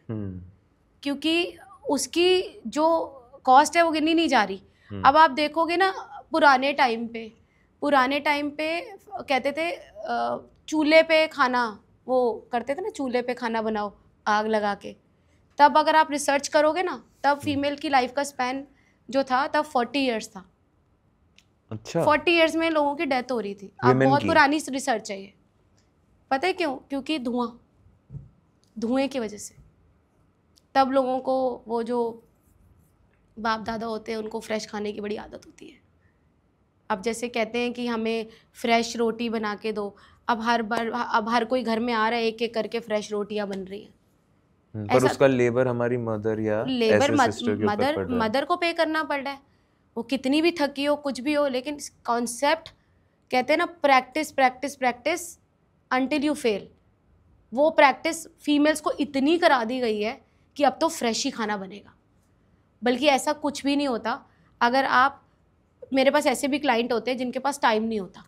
क्योंकि उसकी जो कॉस्ट है वो गिनी नहीं जा रही। अब आप देखोगे ना पुराने टाइम पे कहते थे चूल्हे पे खाना वो करते थे ना, चूल्हे पे खाना बनाओ आग लगा के। तब अगर आप रिसर्च करोगे ना, तब फीमेल की लाइफ का स्पैन जो था तब 40 ईयर्स था। अच्छा, 40 ईयर्स में लोगों की डेथ हो रही थी। अब बहुत पुरानी रिसर्च है ये। पता है क्यों? क्योंकि धुएं की वजह से तब लोगों को वो जो बाप दादा होते हैं उनको फ्रेश खाने की बड़ी आदत होती है। अब जैसे कहते हैं कि हमें फ्रेश रोटी बना के दो, अब हर कोई घर में आ रहा है, एक एक करके फ्रेश रोटियां बन रही हैं। पर ऐसा उसका लेबर हमारी मदर या लेबर ऐसे सिस्टर के ऊपर पड़ रहा है। मदर को पे करना पड़ रहा है, वो कितनी भी थकी हो कुछ भी हो, लेकिन कॉन्सेप्ट कहते हैं ना, practice practice practice until you fail. वो प्रैक्टिस फीमेल्स को इतनी करा दी गई है कि अब तो फ्रेश ही खाना बनेगा। बल्कि ऐसा कुछ भी नहीं होता। अगर आप, मेरे पास ऐसे भी क्लाइंट होते हैं जिनके पास टाइम नहीं होता,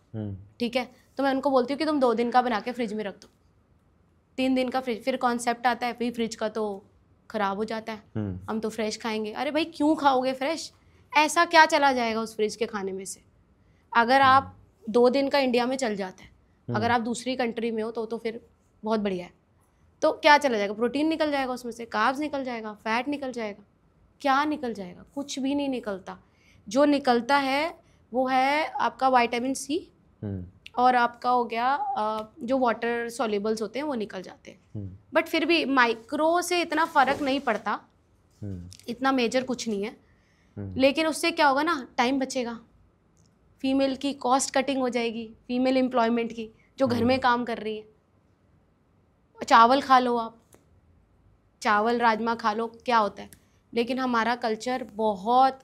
ठीक है, तो मैं उनको बोलती हूँ कि तुम 2 दिन का बना के फ्रिज में रख दो, 3 दिन का फ्रिज, फिर कॉन्सेप्ट आता है भाई फ्रिज का तो ख़राब हो जाता है, हम तो फ्रेश खाएंगे। अरे भाई क्यों खाओगे फ्रेश? ऐसा क्या चला जाएगा उस फ्रिज के खाने में से? अगर आप 2 दिन का इंडिया में चल जाता है, अगर आप दूसरी कंट्री में हो तो फिर बहुत बढ़िया है। तो क्या चला जाएगा? प्रोटीन निकल जाएगा उसमें से, कार्ब्स निकल जाएगा, फैट निकल जाएगा, क्या निकल जाएगा? कुछ भी नहीं निकलता। जो निकलता है वो है आपका विटामिन सी और आपका हो गया जो वाटर सॉल्युबल्स होते हैं वो निकल जाते हैं। बट फिर भी माइक्रो से इतना फ़र्क नहीं पड़ता, इतना मेजर कुछ नहीं है। लेकिन उससे क्या होगा ना, टाइम बचेगा, फीमेल की कॉस्ट कटिंग हो जाएगी, फीमेल एम्प्लॉयमेंट की, जो घर में काम कर रही है। चावल खा लो आप, चावल राजमा खा लो, क्या होता है? लेकिन हमारा कल्चर बहुत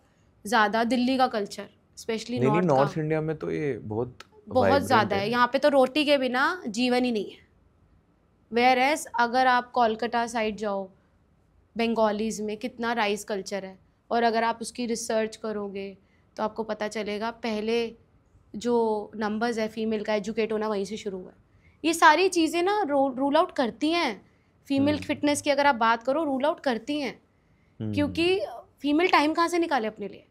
ज़्यादा, दिल्ली का कल्चर स्पेशली नॉर्थ इंडिया में तो ये बहुत ज़्यादा है। यहाँ पे तो रोटी के बिना जीवन ही नहीं है। वेयर एज अगर आप कोलकाता साइड जाओ, बंगालीज़ में कितना राइस कल्चर है, और अगर आप उसकी रिसर्च करोगे तो आपको पता चलेगा पहले जो नंबर्स है फीमेल का एजुकेट होना वहीं से शुरू हुआ है। ये सारी चीज़ें ना रूल आउट करती हैं फीमेल फिटनेस की। अगर आप बात करो, रूल आउट करती हैं, क्योंकि फीमेल टाइम कहाँ से निकाले अपने लिए।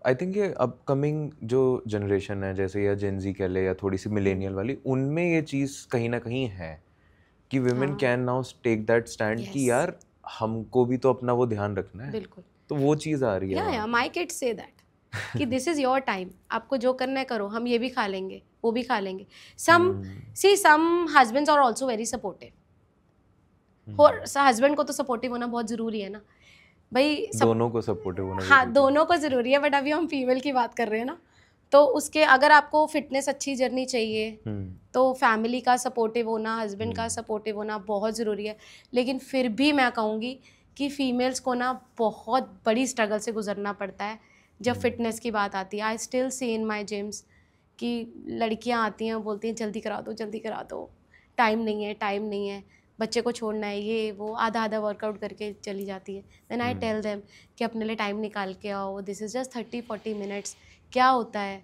आई थिंक ये अपकमिंग जो जनरेशन है, जैसे या जेनजी कह ले या थोड़ी सी मिलेनियल वाली, उनमें ये चीज़ कहीं ना कहीं है कि women can now take that stand कि यार हमको भी तो अपना वो ध्यान रखना है। बिल्कुल, तो वो चीज़ आ रही है। या माय किड्स से दैट कि दिस इज़ योर टाइम, आपको जो करना है करो, हम ये भी खा लेंगे वो भी खा लेंगे। Some husbands are also very supportive. और हस्बैंड को तो सपोर्टिव होना बहुत ज़रूरी है ना भाई, दोनों को सपोर्टिव होना। हाँ, दोनों को ज़रूरी है, बट अभी हम फीमेल की बात कर रहे हैं ना, तो उसके अगर आपको फिटनेस अच्छी जर्नी चाहिए तो फैमिली का सपोर्टिव होना, हस्बैंड का सपोर्टिव होना बहुत ज़रूरी है। लेकिन फिर भी मैं कहूँगी कि फीमेल्स को ना बहुत बड़ी स्ट्रगल से गुजरना पड़ता है जब फिटनेस की बात आती है। I still see in my gyms कि लड़कियाँ आती हैं, बोलती हैं जल्दी करा दो जल्दी करा दो, टाइम नहीं है, टाइम नहीं है, बच्चे को छोड़ना है, ये वो, आधा आधा वर्कआउट करके चली जाती है। देन आई टेल देम कि अपने लिए टाइम निकाल के आओ, दिस इज़ जस्ट 30-40 मिनट्स। क्या होता है,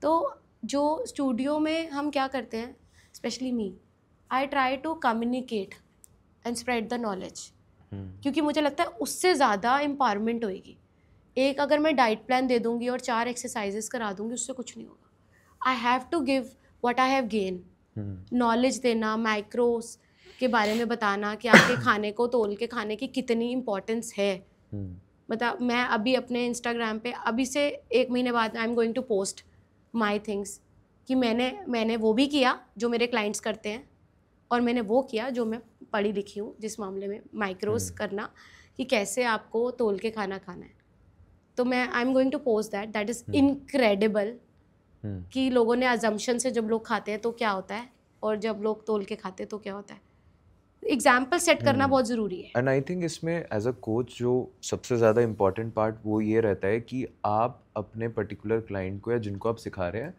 तो जो स्टूडियो में हम क्या करते हैं, specially me, I try to communicate and spread the knowledge, क्योंकि मुझे लगता है उससे ज़्यादा एम्पावरमेंट होएगी। एक अगर मैं डाइट प्लान दे दूँगी और 4 एक्सरसाइजेस करा दूँगी, उससे कुछ नहीं होगा। I have to give what I have gain, knowledge देना, माइक्रोस के बारे में बताना कि आपके खाने को तोल के खाने की कितनी इम्पोर्टेंस है। मैं अभी अपने इंस्टाग्राम पे अभी से 1 महीने बाद I am going to post my things कि मैंने वो भी किया जो मेरे क्लाइंट्स करते हैं, और मैंने वो किया जो मैं पढ़ी लिखी हूँ जिस मामले में, माइक्रोस करना, कि कैसे आपको तोल के खाना खाना है। तो मैं I am going to post that is incredible कि लोगों ने अजम्पशन से जब लोग खाते हैं तो क्या होता है, और जब लोग तोल के खाते हैं तो क्या होता है। एग्जाम्पल सेट करना बहुत ज़रूरी है। एंड आई थिंक इसमें एज अ कोच जो सबसे ज़्यादा इम्पॉर्टेंट पार्ट वो ये रहता है कि आप अपने पर्टिकुलर क्लाइंट को या जिनको आप सिखा रहे हैं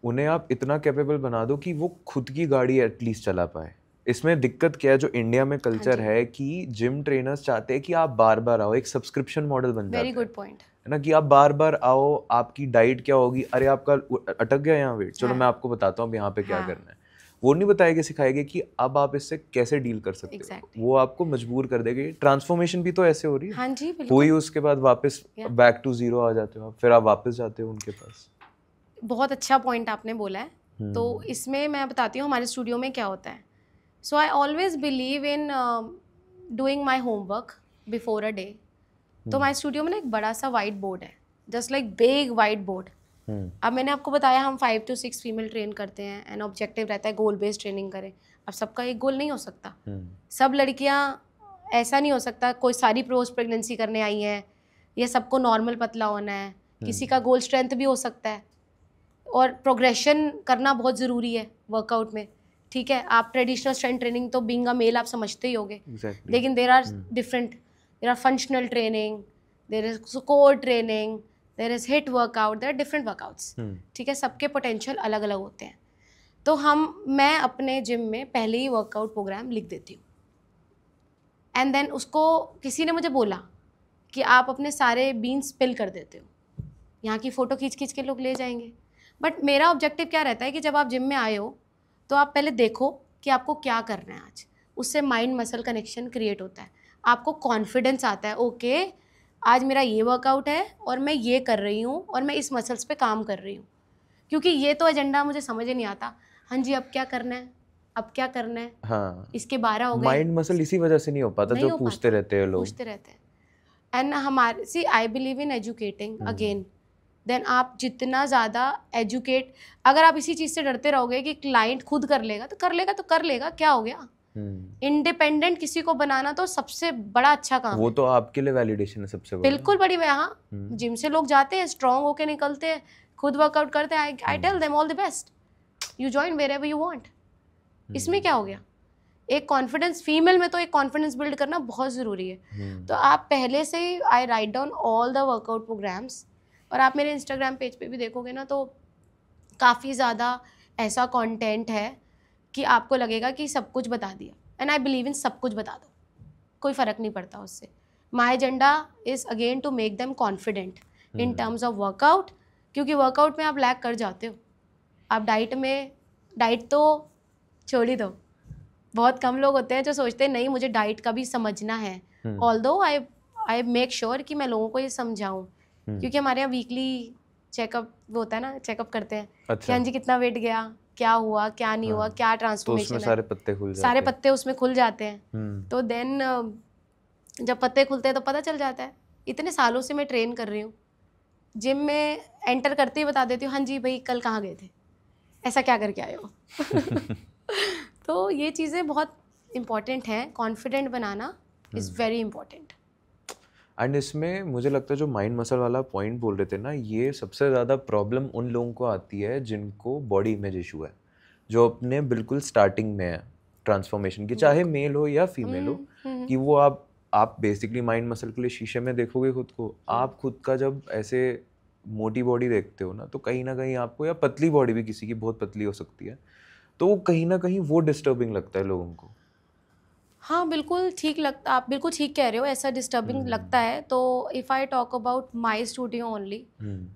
उन्हें आप इतना कैपेबल बना दो कि वो खुद की गाड़ी एटलीस्ट चला पाए। इसमें दिक्कत क्या है, जो इंडिया में कल्चर है कि जिम ट्रेनर्स चाहते हैं कि आप बार बार आओ, एक सब्सक्रिप्शन मॉडल बन जाता है। वेरी गुड पॉइंट है ना, कि आप बार बार आओ, आपकी डाइट क्या होगी, अरे आपका अटक गया यहाँ वेट, चलो मैं आपको बताता हूँ यहाँ पे क्या करना है। वो नहीं बताएगा सिखाएगा कि अब आप इससे कैसे डील कर सकते हो। वो आपको मजबूर कर देगा। ट्रांसफॉर्मेशन भी तो ऐसे हो रही है। हाँ जी, हुई, उसके बाद वापस बैक टू जीरो आ जाते हो, फिर आप वापस जाते हो उनके पास। बहुत अच्छा पॉइंट आपने बोला है। तो इसमें मैं बताती हूँ हमारे स्टूडियो में क्या होता है। So I always believe in doing my homework before a day. तो हमारे स्टूडियो में ना एक बड़ा सा वाइट बोर्ड है, just like big white board. अब मैंने आपको बताया हम 5 to 6 फीमेल ट्रेन करते हैं, एंड ऑब्जेक्टिव रहता है गोल बेस्ड ट्रेनिंग करें। अब सबका एक गोल नहीं हो सकता, सब लड़कियां ऐसा नहीं हो सकता, कोई सारी पोस्ट प्रेगनेंसी करने आई हैं, या सबको नॉर्मल पतला होना है, किसी का गोल स्ट्रेंथ भी हो सकता है, और प्रोग्रेशन करना बहुत ज़रूरी है वर्कआउट में, ठीक है। आप ट्रेडिशनल स्ट्रेंथ ट्रेनिंग तो बीइंग अ मेल आप समझते ही होगे, लेकिन there are different, there are functional training, there is core training, there is HIIT workout, there are different workouts, ठीक है। सबके पोटेंशियल अलग अलग होते हैं। तो मैं अपने जिम में पहले ही वर्कआउट प्रोग्राम लिख देती हूँ, एंड देन उसको किसी ने मुझे बोला कि आप अपने सारे बीन्स स्पिल कर देते हो, यहाँ की फ़ोटो खींच खींच के लोग ले जाएंगे। बट मेरा ऑब्जेक्टिव क्या रहता है कि जब आप जिम में आए हो तो आप पहले देखो कि आपको क्या करना है आज, उससे माइंड मसल कनेक्शन क्रिएट होता है, आपको कॉन्फिडेंस आता है, ओके आज मेरा ये वर्कआउट है और मैं ये कर रही हूँ और मैं इस मसल्स पे काम कर रही हूँ। क्योंकि ये तो एजेंडा मुझे समझ ही नहीं आता, हाँ जी अब क्या करना है, अब क्या करना है, हाँ, इसके 12 हो गए, माइंड मसल इसी वजह से नहीं हो पाता, जो पूछते रहते हैं लोग, पूछते रहते हैं। एंड हमारे see I believe in educating again, then आप जितना ज़्यादा एजुकेट, अगर आप इसी चीज़ से डरते रहोगे कि क्लाइंट खुद कर लेगा तो कर लेगा, क्या हो गया। इंडिपेंडेंट किसी को बनाना तो सबसे बड़ा अच्छा काम वो है। तो आपके लिए वैलिडेशन है सबसे बड़ा। बिल्कुल बड़ी, हाँ जिम से लोग जाते हैं स्ट्रांग होके निकलते हैं, खुद वर्कआउट करते हैं, I tell them all the best, you join wherever you want, इसमें क्या हो गया। एक कॉन्फिडेंस, फीमेल में तो एक कॉन्फिडेंस बिल्ड करना बहुत ज़रूरी है। तो आप पहले से ही I write down all the workout programs, और आप मेरे इंस्टाग्राम पेज पे भी देखोगे ना तो काफ़ी ज़्यादा ऐसा कंटेंट है कि आपको लगेगा कि सब कुछ बता दिया, एंड आई बिलीव इन सब कुछ बता दो, कोई फ़र्क नहीं पड़ता उससे। My agenda is again to make them confident in terms of workout, क्योंकि वर्कआउट में आप लैग कर जाते हो, आप डाइट तो छोड़ ही दो। बहुत कम लोग होते हैं जो सोचते हैं नहीं मुझे डाइट का भी समझना है, ऑल्दो आई मेक श्योर कि मैं लोगों को ये समझाऊँ, क्योंकि हमारे यहाँ वीकली चेकअप वो होता है ना, चेकअप करते हैं कि हाँ जी कितना वेट गया, क्या हुआ क्या नहीं हुआ, क्या ट्रांसफॉर्मेशन है, सारे पत्ते उसमें खुल जाते हैं। तो देन जब पत्ते खुलते हैं तो पता चल जाता है। इतने सालों से मैं ट्रेन कर रही हूँ, जिम में एंटर करते ही बता देती हूँ हाँ जी भाई कल कहाँ गए थे, ऐसा क्या करके आए हो। तो ये चीज़ें बहुत इम्पॉर्टेंट हैं, confident banana is very important. And इसमें मुझे लगता है जो माइंड मसल वाला पॉइंट बोल रहे थे ना, ये सबसे ज़्यादा प्रॉब्लम उन लोगों को आती है जिनको बॉडी इमेज इशू है, जो अपने बिल्कुल स्टार्टिंग में है ट्रांसफॉर्मेशन की, चाहे मेल हो या फीमेल हो, कि वो आप बेसिकली माइंड मसल के लिए शीशे में देखोगे खुद को, आप खुद का जब ऐसे मोटी बॉडी देखते हो ना, तो कहीं ना कहीं आपको, या पतली बॉडी भी किसी की बहुत पतली हो सकती है, तो वो कहीं ना कहीं वो डिस्टर्बिंग लगता है लोगों को। हाँ बिल्कुल ठीक लगता, आप बिल्कुल ठीक कह रहे हो, ऐसा डिस्टर्बिंग लगता है। तो if I talk about my studio only,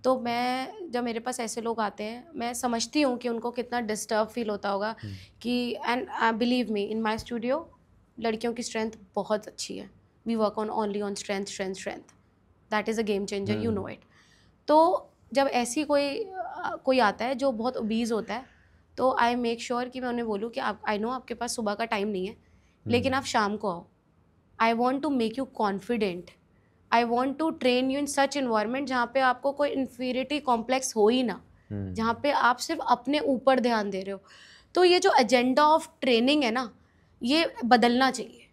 तो मैं जब मेरे पास ऐसे लोग आते हैं मैं समझती हूँ कि उनको कितना डिस्टर्ब फील होता होगा कि, and believe me in my studio लड़कियों की स्ट्रेंथ बहुत अच्छी है, we work on only on strength, that is a game changer, you know it. तो जब ऐसी कोई आता है जो बहुत ओबीज होता है, तो आई मेक श्योर कि मैं उन्हें बोलूँ कि आप, आई नो आपके पास सुबह का टाइम नहीं है, लेकिन आप शाम को आओ, I want to make you confident, I want to train you in such environment जहाँ पे आपको कोई इन्फीरियरिटी कॉम्प्लेक्स हो ही ना, जहाँ पे आप सिर्फ अपने ऊपर ध्यान दे रहे हो। तो ये जो एजेंडा ऑफ ट्रेनिंग है ना, ये बदलना चाहिए,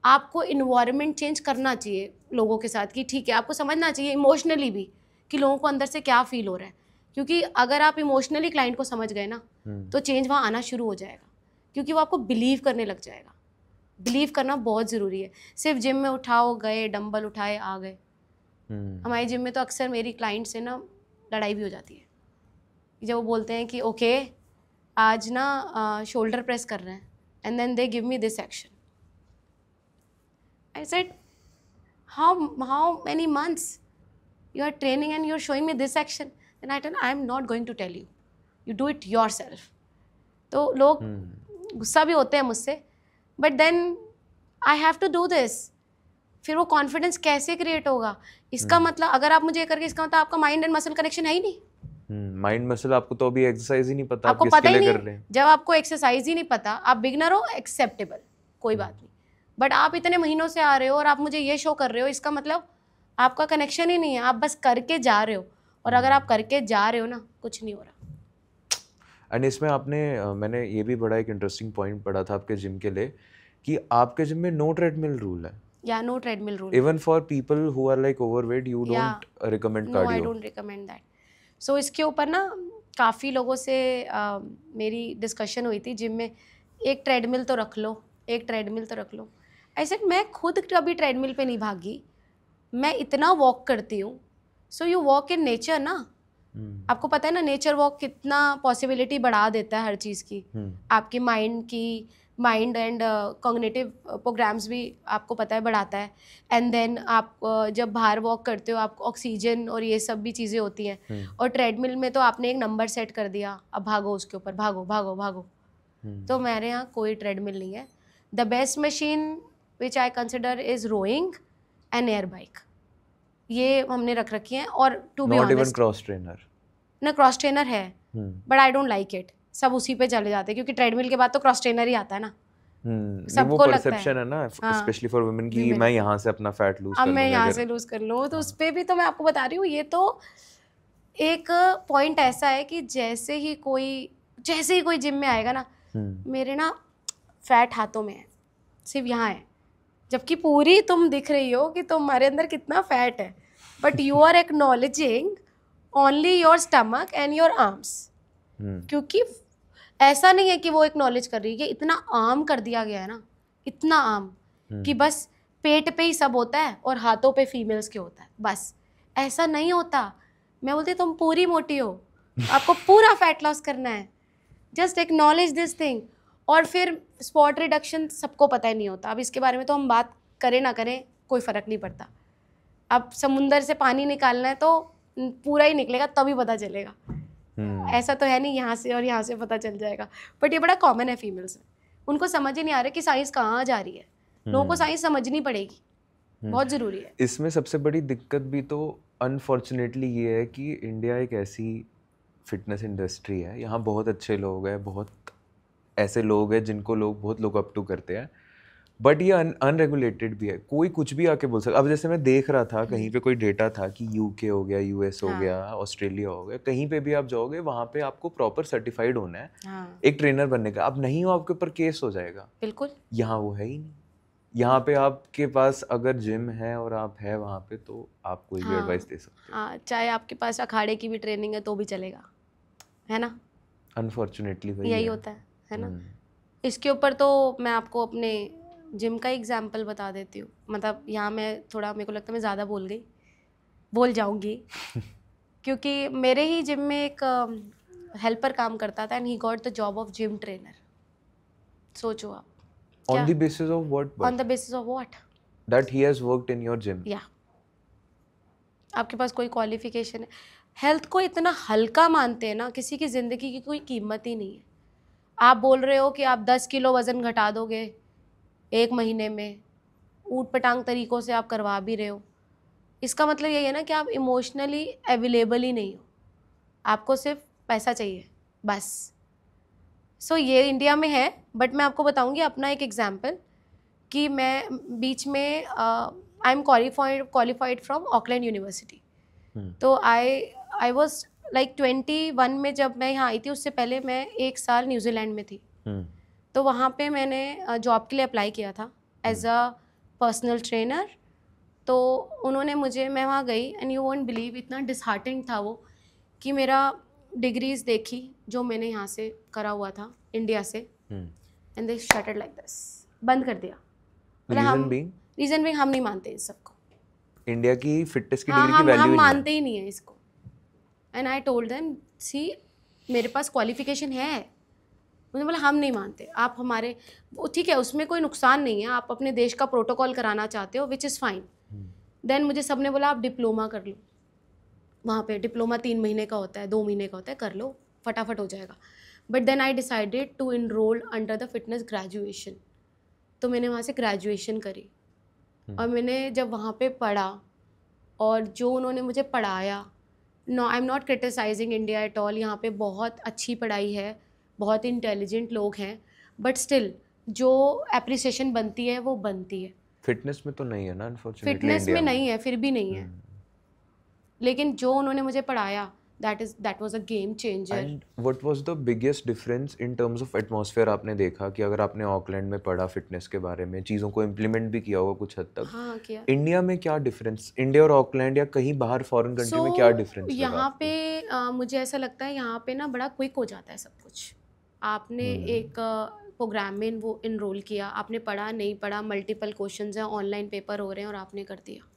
आपको इन्वायरमेंट चेंज करना चाहिए लोगों के साथ, कि ठीक है आपको समझना चाहिए इमोशनली भी कि लोगों को अंदर से क्या फील हो रहा है, क्योंकि अगर आप इमोशनली क्लाइंट को समझ गए ना तो चेंज वहाँ आना शुरू हो जाएगा, क्योंकि वो आपको बिलीव करने लग जाएगा। बिलीव करना बहुत ज़रूरी है, सिर्फ जिम में उठाओ गए, डंबल उठाए आ गए। हमारी जिम में तो अक्सर मेरी क्लाइंट से ना लड़ाई भी हो जाती है जब वो बोलते हैं कि ओके आज ना शोल्डर प्रेस कर रहे हैं, and then they give me this action. I said, how many months you are training and you are showing me this action? Then I told, I am not going to tell you. You do it yourself. तो लोग गुस्सा भी होते हैं मुझसे, but then I have to do this. फिर वो confidence कैसे क्रिएट होगा? इसका मतलब अगर आप मुझे ये करके, इसका मतलब आपका माइंड एंड मसल कनेक्शन है ही नहीं। माइंड मसल आपको तो अभी एक्सरसाइज ही नहीं पता, आपको पता ही नहीं। जब आपको एक्सरसाइज ही नहीं पता, आप बिगनर हो, एक्सेप्टेबल, कोई बात नहीं, बट आप इतने महीनों से आ रहे हो और आप मुझे ये शो कर रहे हो, इसका मतलब आपका कनेक्शन ही नहीं है, आप बस करके जा रहे हो, और अगर आप करके जा रहे हो ना, कुछ नहीं हो रहा। एंड इसमें मैंने ये भी बड़ा एक इंटरेस्टिंग पॉइंट पढ़ा था आपके जिम के लिए, कि आपके जिम में नो ट्रेडमिल रूल है। Yeah no treadmill rule. Even for people who are like overweight, you don't recommend no, I cardio. Don't recommend that. So इसके ऊपर ना काफ़ी लोगों से मेरी डिस्कशन हुई थी जिम में, एक ट्रेडमिल तो रख लो, एक ट्रेडमिल तो रख लो. आई सेड मैं खुद कभी ट्रेडमिल पे नहीं भागी, मैं इतना वॉक करती हूँ. So you walk in nature ना. आपको पता है ना नेचर वॉक कितना पॉसिबिलिटी बढ़ा देता है हर चीज़ की. आपकी माइंड एंड कॉग्निटिव प्रोग्राम्स भी आपको पता है बढ़ाता है. एंड देन आप जब बाहर वॉक करते हो आपको ऑक्सीजन और ये सब भी चीज़ें होती हैं. और ट्रेडमिल में तो आपने एक नंबर सेट कर दिया, अब भागो उसके ऊपर, भागो भागो भागो. तो मेरे यहाँ कोई ट्रेडमिल नहीं है. The best machine which I consider is rowing and air bike. ये हमने रख रखी है. और to be Not even honest cross trainer. ना क्रॉस ट्रेनर है, but I don't like it. सब उसी पे चले जाते हैं क्योंकि ट्रेडमिल के बाद तो क्रॉस ट्रेनर ही आता है ना. नहीं, वो परसेप्शन है ना, स्पेशली फॉर वुमेन की मैं यहाँ से अपना फैट लूज कर अब मैं लूंगा यहाँ अगर- से लूज कर लूँ तो उस पर भी तो मैं आपको बता रही हूँ. ये तो एक पॉइंट ऐसा है कि जैसे ही कोई जिम में आएगा ना, मेरे ना फैट हाथों में है, सिर्फ यहाँ है, जबकि पूरी तुम दिख रही हो कि तुम्हारे अंदर कितना फैट है, but you are acknowledging only your stomach and your arms. क्योंकि ऐसा नहीं है कि वो एक्नॉलेज कर रही है, इतना आम कर दिया गया है ना, इतना आम कि बस पेट पे ही सब होता है और हाथों पे फीमेल्स के होता है. बस ऐसा नहीं होता. मैं बोलती तुम पूरी मोटी हो, आपको पूरा फैट लॉस करना है. Just acknowledge this thing. और फिर स्पॉट रिडक्शन सबको पता ही नहीं होता. अब इसके बारे में तो हम बात करें ना करें कोई फ़र्क नहीं पड़ता. अब समुंदर से पानी निकालना है तो पूरा ही निकलेगा तभी पता चलेगा. ऐसा तो है नहीं यहाँ से और यहाँ से पता चल जाएगा. बट ये बड़ा कॉमन है फीमेल्स में. उनको समझ ही नहीं आ रहा कि साइंस कहाँ जा रही है. लोगों को साइंस समझनी पड़ेगी, बहुत ज़रूरी है. इसमें सबसे बड़ी दिक्कत भी तो अनफॉर्चुनेटली ये है कि इंडिया एक ऐसी फिटनेस इंडस्ट्री है, यहाँ बहुत अच्छे लोग हैं, बहुत ऐसे लोग हैं जिनको लोग बहुत लुक अप टू करते हैं, बट ये अनरेगुलेटेड भी है. कोई कुछ भी आके बोल सकता. अब जैसे मैं देख रहा था कहीं पे कोई डेटा था कि यूके हो गया, यूएस हो गया, ऑस्ट्रेलिया हो गया, कहीं पे भी आप जाओगे वहाँ पे आपको प्रॉपर सर्टिफाइड होना है एक ट्रेनर बनने का. अब नहीं हो आपके ऊपर केस हो जाएगा. बिल्कुल. यहाँ वो है ही नहीं. यहाँ पे आपके पास अगर जिम है और आप है वहाँ पे तो आप कोई भी एडवाइस दे सकते हाँ, चाहे आपके पास अखाड़े की भी ट्रेनिंग है तो भी चलेगा, है ना. अनफॉर्चुनेटली यही होता है ना. इसके ऊपर तो मैं आपको अपने जिम का एग्जाम्पल बता देती हूँ. मतलब यहाँ मैं थोड़ा, मेरे को लगता है मैं ज़्यादा बोल जाऊँगी क्योंकि मेरे ही जिम में एक हेल्पर काम करता था and he got the job of gym trainer. सोचो आप. On the basis of what? On the basis of what? That he has worked in your gym. Yeah. आपके पास कोई क्वालिफिकेशन है. हेल्थ को इतना हल्का मानते हैं ना, किसी की ज़िंदगी की कोई कीमत ही नहीं है. आप बोल रहे हो कि आप 10 किलो वज़न घटा दोगे 1 महीने में, ऊट पटांग तरीक़ों से आप करवा भी रहे हो. इसका मतलब यही है ना कि आप इमोशनली अवेलेबल ही नहीं हो, आपको सिर्फ पैसा चाहिए बस. सो ये इंडिया में है. बट मैं आपको बताऊंगी अपना एक एग्जांपल कि मैं बीच में I am qualified from Auckland university. तो आई वाज लाइक 21 में जब मैं यहाँ आई थी, उससे पहले मैं 1 साल न्यूजीलैंड में थी. तो वहाँ पे मैंने जॉब के लिए अप्लाई किया था एज अ पर्सनल ट्रेनर. तो उन्होंने मुझे, मैं वहाँ गई एंड यू वोंट बिलीव, इतना डिसहार्टिंग था वो कि मेरा डिग्रीज देखी जो मैंने यहाँ से करा हुआ था इंडिया से, एंड दे शटड लाइक दिस, बंद कर दिया. रीजन भी हम नहीं मानते इस सबको. इंडिया की फिटनेस की डिग्री की वैल्यू हम मानते ही नहीं है इसको. एंड आई टोल्ड देम, सी मेरे पास क्वालिफिकेशन है. उन्होंने बोला हम नहीं मानते. आप हमारे, ठीक है उसमें कोई नुकसान नहीं है, आप अपने देश का प्रोटोकॉल कराना चाहते हो विच इज़ फाइन. देन मुझे सबने बोला आप डिप्लोमा कर लो. वहाँ पे डिप्लोमा 3 महीने का होता है, 2 महीने का होता है, कर लो फटाफट हो जाएगा. But then I decided to enrol under the fitness graduation. तो मैंने वहाँ से ग्रेजुएशन करी. और मैंने जब वहाँ पे पढ़ा और जो उन्होंने मुझे पढ़ाया, no I am not criticising India at all. यहाँ पे बहुत अच्छी पढ़ाई है, बहुत इंटेलिजेंट लोग हैं, बट स्टिल जो एप्रिसिएशन बनती है वो बनती है. फिटनेस में तो नहीं है ना, अनफॉर्चुनेटली फिटनेस में नहीं है, फिर भी नहीं है. लेकिन जो उन्होंने मुझे पढ़ाया, that was a game changer. And what was the biggest difference in terms of atmosphere? आपने देखा कि अगर आपने ऑकलैंड में पढ़ा फिटनेस के बारे में, चीज़ों को इम्प्लीमेंट भी किया होगा कुछ हद तक, हाँ किया। इंडिया में क्या डिफरेंस, इंडिया और ऑकलैंड या कहीं बाहर फॉरेन कंट्री में क्या डिफरेंस लगा यहाँ आपको? पे मुझे ऐसा लगता है यहाँ पे ना बड़ा क्विक हो जाता है सब कुछ। आपने एक प्रोग्राम में वो इनरोल किया, आपने पढ़ा नहीं पढ़ा, मल्टीपल क्वेश्चंस हैं, ऑनलाइन पेपर हो रहे हैं और आपने कर दिया।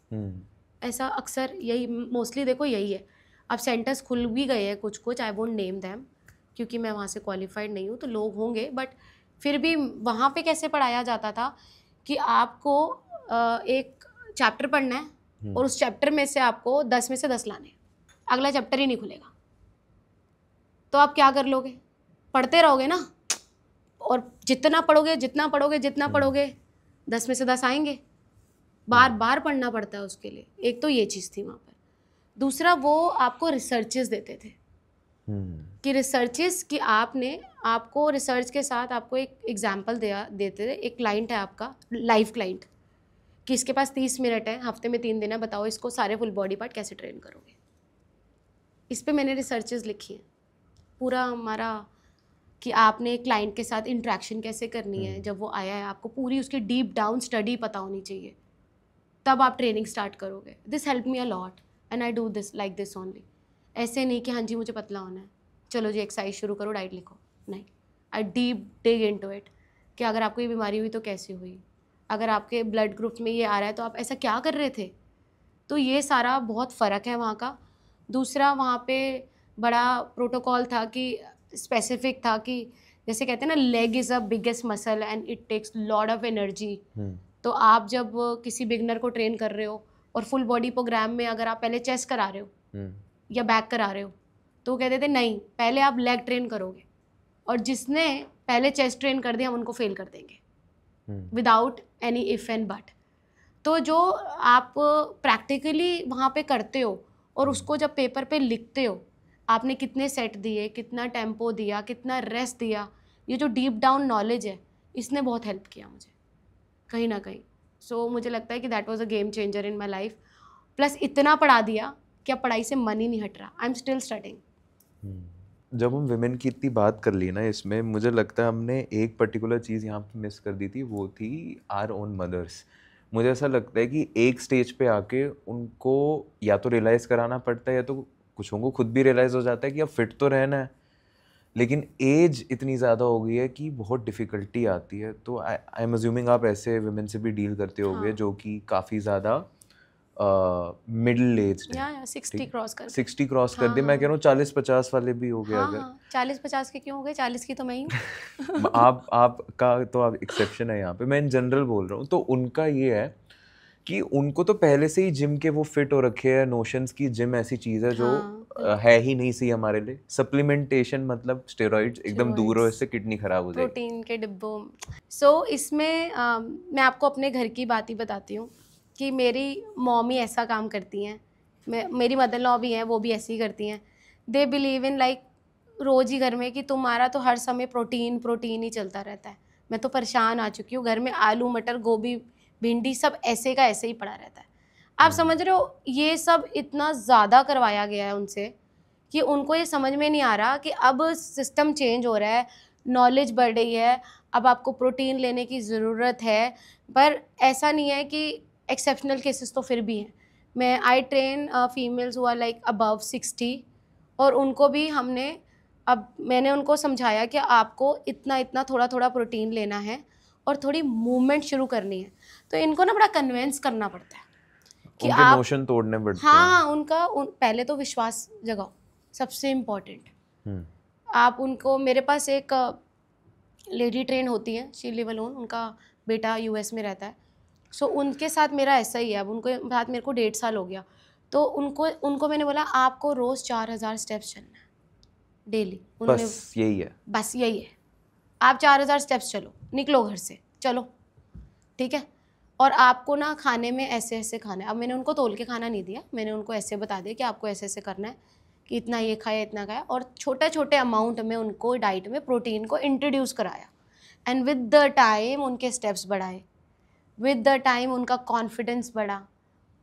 ऐसा अक्सर यही मोस्टली देखो यही है। अब सेंटर्स खुल भी गए हैं कुछ कुछ, आई वोंट नेम दैम क्योंकि मैं वहाँ से क्वालिफाइड नहीं हूँ, तो लोग होंगे, बट फिर भी वहाँ पे कैसे पढ़ाया जाता था कि आपको एक चैप्टर पढ़ना है और उस चैप्टर में से आपको 10 में से 10 लाने, अगला चैप्टर ही नहीं खुलेगा। तो आप क्या कर लोगे? पढ़ते रहोगे ना, और जितना पढ़ोगे 10 में से 10 आएंगे। बार बार पढ़ना पड़ता है उसके लिए। एक तो ये चीज़ थी वहाँ पर। दूसरा, वो आपको रिसर्चेस देते थे कि रिसर्चेस कि आपको रिसर्च के साथ आपको एक एग्जाम्पल देते थे। एक क्लाइंट है आपका, लाइव क्लाइंट, कि इसके पास 30 मिनट है, हफ्ते में 3 दिन है, बताओ इसको सारे फुल बॉडी पार्ट कैसे ट्रेन करोगे। इस पे मैंने रिसर्चेस लिखी हैं, पूरा हमारा कि आपने क्लाइंट के साथ इंट्रैक्शन कैसे करनी है। जब वो आया है आपको पूरी उसकी डीप डाउन स्टडी पता होनी चाहिए, तब आप ट्रेनिंग स्टार्ट करोगे। This help me a lot and I do this like this only. ऐसे नहीं कि हाँ जी मुझे पतला होना है, चलो जी एक्सरसाइज शुरू करो, डाइट लिखो, नहीं। आई डीप डिग इनटू इट कि अगर आपको ये बीमारी हुई तो कैसे हुई, अगर आपके ब्लड ग्रुप में ये आ रहा है तो आप ऐसा क्या कर रहे थे। तो ये सारा बहुत फ़र्क है वहाँ का। दूसरा, वहाँ पे बड़ा प्रोटोकॉल था कि स्पेसिफिक था कि जैसे कहते हैं ना, leg is a biggest muscle and it takes lot of energy. तो आप जब किसी बिगनर को ट्रेन कर रहे हो और फुल बॉडी प्रोग्राम में अगर आप पहले चेस्ट करा रहे हो या बैक करा रहे हो, तो वो कहते थे नहीं, पहले आप लेग ट्रेन करोगे, और जिसने पहले चेस्ट ट्रेन कर दिया हम उनको फेल कर देंगे without any if and but. तो जो आप प्रैक्टिकली वहाँ पे करते हो और उसको जब पेपर पे लिखते हो, आपने कितने सेट दिए, कितना टेम्पो दिया, कितना रेस्ट दिया, ये जो डीप डाउन नॉलेज है, इसने बहुत हेल्प किया मुझे कहीं ना कहीं। सो मुझे लगता है कि that was a game changer in my life. Plus इतना पढ़ा दिया कि अब पढ़ाई से मन ही नहीं हट रहा। I am still studying. जब हम विमेन की इतनी बात कर ली ना इसमें, मुझे लगता है हमने एक पर्टिकुलर चीज़ यहाँ पे मिस कर दी थी, वो थी आवर ओन मदर्स। मुझे ऐसा लगता है कि एक स्टेज पे आके उनको या तो रियलाइज़ कराना पड़ता है, या तो कुछ को खुद भी रियलाइज़ हो जाता है कि अब फिट तो रहना है, लेकिन एज इतनी ज़्यादा हो गई है कि बहुत डिफ़िकल्टी आती है। तो आई एम अज्यूमिंग आप ऐसे विमेन से भी डील करते होगे जो कि काफ़ी ज़्यादा मिडिल एज्ड है। 60 क्रॉस कर 60 क्रॉस कर दिए, मैं कह रहा हूँ 40-50 वाले भी हो गए अगर। 40-50 के क्यों हो गए, 40 की तो मैं ही हूँ। आपका तो आप एक्सेप्शन है यहाँ पे, मैं इन जनरल बोल रहा हूँ। तो उनका ये है कि उनको तो पहले से ही जिम के वो फिट हो रखे हैं, नोशंस की जिम ऐसी चीज़ है जो है ही नहीं सही हमारे लिए। सप्लीमेंटेशन मतलब स्टेरॉइड्स एकदम दूर हो, इससे किडनी खराब हो जाएगी। प्रोटीन के डिब्बों। सो इसमें मैं आपको अपने घर की बात ही बताती हूँ कि मेरी मॉमी ऐसा काम करती हैं, मेरी मदर लॉ भी हैं, वो भी ऐसे ही करती हैं। दे बिलीव इन लाइक रोज़ ही घर में कि तुम्हारा तो हर समय प्रोटीन प्रोटीन ही चलता रहता है। मैं तो परेशान आ चुकी हूँ, घर में आलू मटर गोभी भिंडी सब ऐसे का ऐसे ही पड़ा रहता है। आप समझ रहे हो, ये सब इतना ज़्यादा करवाया गया है उनसे कि उनको ये समझ में नहीं आ रहा कि अब सिस्टम चेंज हो रहा है, नॉलेज बढ़ रही है, अब आपको प्रोटीन लेने की ज़रूरत है। पर ऐसा नहीं है कि एक्सेप्शनल केसेस तो फिर भी हैं। मैं आई ट्रेन फीमेल्स हुआ लाइक अबव 60, और उनको भी मैंने उनको समझाया कि आपको इतना इतना थोड़ा थोड़ा प्रोटीन लेना है और थोड़ी मूवमेंट शुरू करनी है। तो इनको ना बड़ा कन्विंस करना पड़ता है कि उनके आप नोशन तोड़ने पड़ते हैं। हाँ, पहले तो विश्वास जगाओ, सबसे इम्पोर्टेंट। आप उनको, मेरे पास एक लेडी ट्रेन होती है, शी लिव अलोन, उनका बेटा यूएस में रहता है। सो उनके साथ मेरा ऐसा ही है, अब उनके साथ मेरे को 1.5 साल हो गया। तो उनको मैंने बोला आपको रोज़ 4000 स्टेप्स चलना है डेली। बस यही है। आप 4000 स्टेप्स चलो, निकलो घर से, चलो ठीक है। और आपको ना खाने में ऐसे ऐसे खाना है। अब मैंने उनको तोल के खाना नहीं दिया, मैंने उनको ऐसे बता दिया कि आपको ऐसे ऐसे करना है, कि इतना ये खाया इतना खाया, और छोटे छोटे अमाउंट में उनको डाइट में प्रोटीन को इंट्रोड्यूस कराया। एंड विद द टाइम उनके स्टेप्स बढ़ाए, विद द टाइम उनका कॉन्फिडेंस बढ़ा,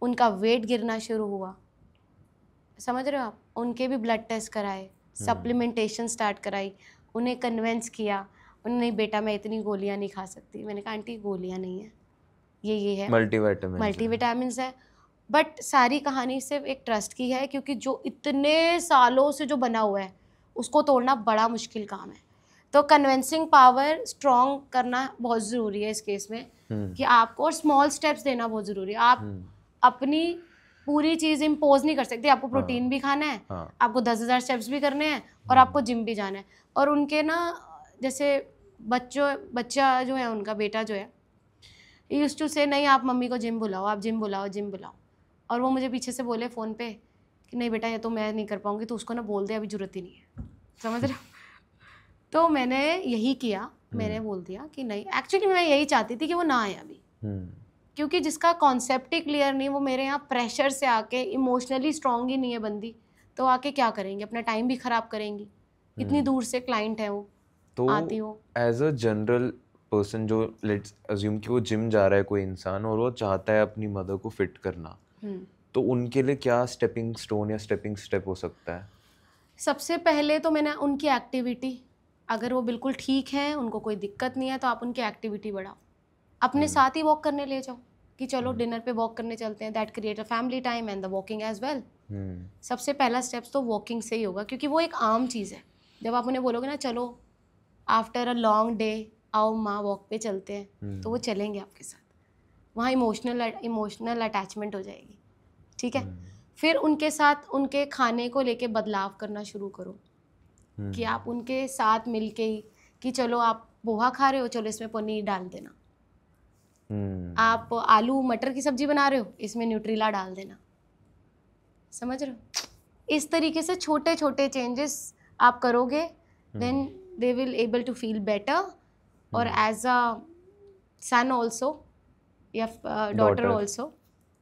उनका वेट गिरना शुरू हुआ। समझ रहे हो आप? उनके भी ब्लड टेस्ट कराए, सप्लीमेंटेशन स्टार्ट कराई, उन्हें कन्वेंस किया, उन्हें नहीं बेटा मैं इतनी गोलियां नहीं खा सकती। मैंने कहा आंटी गोलियां नहीं है, ये है मल्टीविटामिन है। बट सारी कहानी सिर्फ एक ट्रस्ट की है, क्योंकि जो इतने सालों से जो बना हुआ है उसको तोड़ना बड़ा मुश्किल काम है। तो कन्विंसिंग पावर स्ट्रॉन्ग करना बहुत ज़रूरी है इस केस में, कि आपको, और स्मॉल स्टेप्स देना बहुत ज़रूरी है। आप अपनी पूरी चीज़ इम्पोज नहीं कर सकते। आपको प्रोटीन भी खाना है, आपको 10,000 स्टेप्स भी करने हैं, और आपको जिम भी जाना है। और उनके ना, जैसे बच्चा जो है उनका बेटा जो है, यूज्ड टू से नहीं आप मम्मी को जिम बुलाओ, आप जिम बुलाओ। और वो मुझे पीछे से बोले फ़ोन पे कि नहीं बेटा ये तो मैं नहीं कर पाऊँगी, तो उसको ना बोल दे अभी ज़रूरत ही नहीं है। समझ रहे हो? तो मैंने यही किया, मैंने बोल दिया कि नहीं, एक्चुअली मैं यही चाहती थी कि वो ना आए अभी, क्योंकि जिसका कॉन्सेप्ट ही क्लियर नहीं, वो मेरे यहाँ प्रेशर से आके, इमोशनली स्ट्रांग ही नहीं है बंदी, तो आके क्या करेंगे, अपना टाइम भी ख़राब करेंगी। इतनी दूर से क्लाइंट है वो, तो आती हो। एज अ जनरल पर्सन जो लेट्स अज्यूम कि वो जिम जा रहा है कोई इंसान, और वो चाहता है अपनी मदर को फिट करना, तो उनके लिए क्या स्टेपिंग स्टोन या स्टेपिंग स्टेप हो सकता है? सबसे पहले तो मैंने उनकी एक्टिविटी, अगर वो बिल्कुल ठीक है, उनको कोई दिक्कत नहीं है, तो आप उनकी एक्टिविटी बढ़ाओ। अपने साथ ही वॉक करने ले जाओ कि चलो डिनर पे वॉक करने चलते हैं, that create a family time and the walking as well. सबसे पहला स्टेप्स तो वॉकिंग से ही होगा, क्योंकि वो एक आम चीज़ है। जब आप उन्हें बोलोगे ना चलो आफ्टर अ लॉन्ग डे आओ माँ वॉक पे चलते हैं, तो वो चलेंगे आपके साथ। वहाँ इमोशनल अटैचमेंट हो जाएगी, ठीक है। फिर उनके साथ उनके खाने को लेके बदलाव करना शुरू करो, कि आप उनके साथ मिलके ही, कि चलो आप पोहा खा रहे हो, चलो इसमें पनीर डाल देना। आप आलू मटर की सब्जी बना रहे हो, इसमें न्यूट्रीला डाल देना। समझ रहे हो? इस तरीके से छोटे छोटे चेंजेस आप करोगे, then they will able to feel better. और एज अ सन ऑल्सो या daughter also,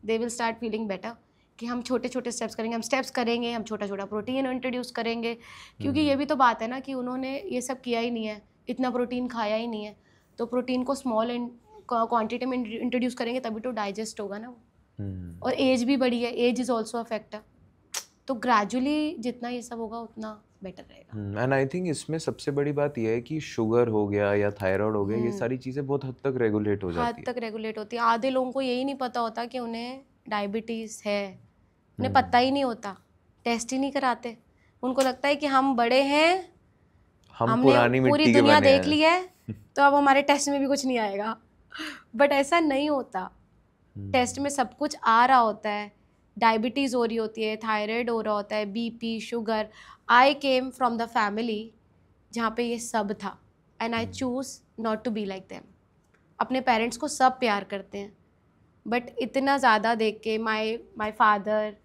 they will start feeling better, कि हम छोटे छोटे स्टेप्स करेंगे, हम स्टेप्स करेंगे, हम छोटा छोटा प्रोटीन इंट्रोड्यूस करेंगे। क्योंकि ये भी तो बात है ना कि उन्होंने ये सब किया ही नहीं है, इतना प्रोटीन खाया ही नहीं है, तो प्रोटीन को स्मॉल क्वांटिटी में इंट्रोड्यूस करेंगे तभी तो डाइजेस्ट होगा ना वो। और एज भी बढ़ी है, age is also a factor. तो ग्रेजुअली जितना ये सब होगा उतना बेटर रहेगा। एंड आई थिंक इसमें सबसे बड़ी बात यह है कि शुगर हो गया या थायराइड हो गया, ये सारी चीज़ें बहुत हद तक रेगुलेट हो जाती है। हद तक रेगुलेट होती है। आधे लोगों को यही नहीं पता होता कि उन्हें डायबिटीज़ है, उन्हें पता ही नहीं होता, टेस्ट ही नहीं कराते। उनको लगता है कि हम बड़े हैं, हमने पूरी दुनिया देख ली है, तो अब हमारे टेस्ट में भी कुछ नहीं आएगा। बट ऐसा नहीं होता, टेस्ट में सब कुछ आ रहा होता है। डायबिटीज़ हो रही होती है, थायराइड हो रहा होता है, BP, sugar. I came from the family जहाँ पे ये सब था, and I choose not to be like them. अपने पेरेंट्स को सब प्यार करते हैं, बट इतना ज़्यादा देख के my father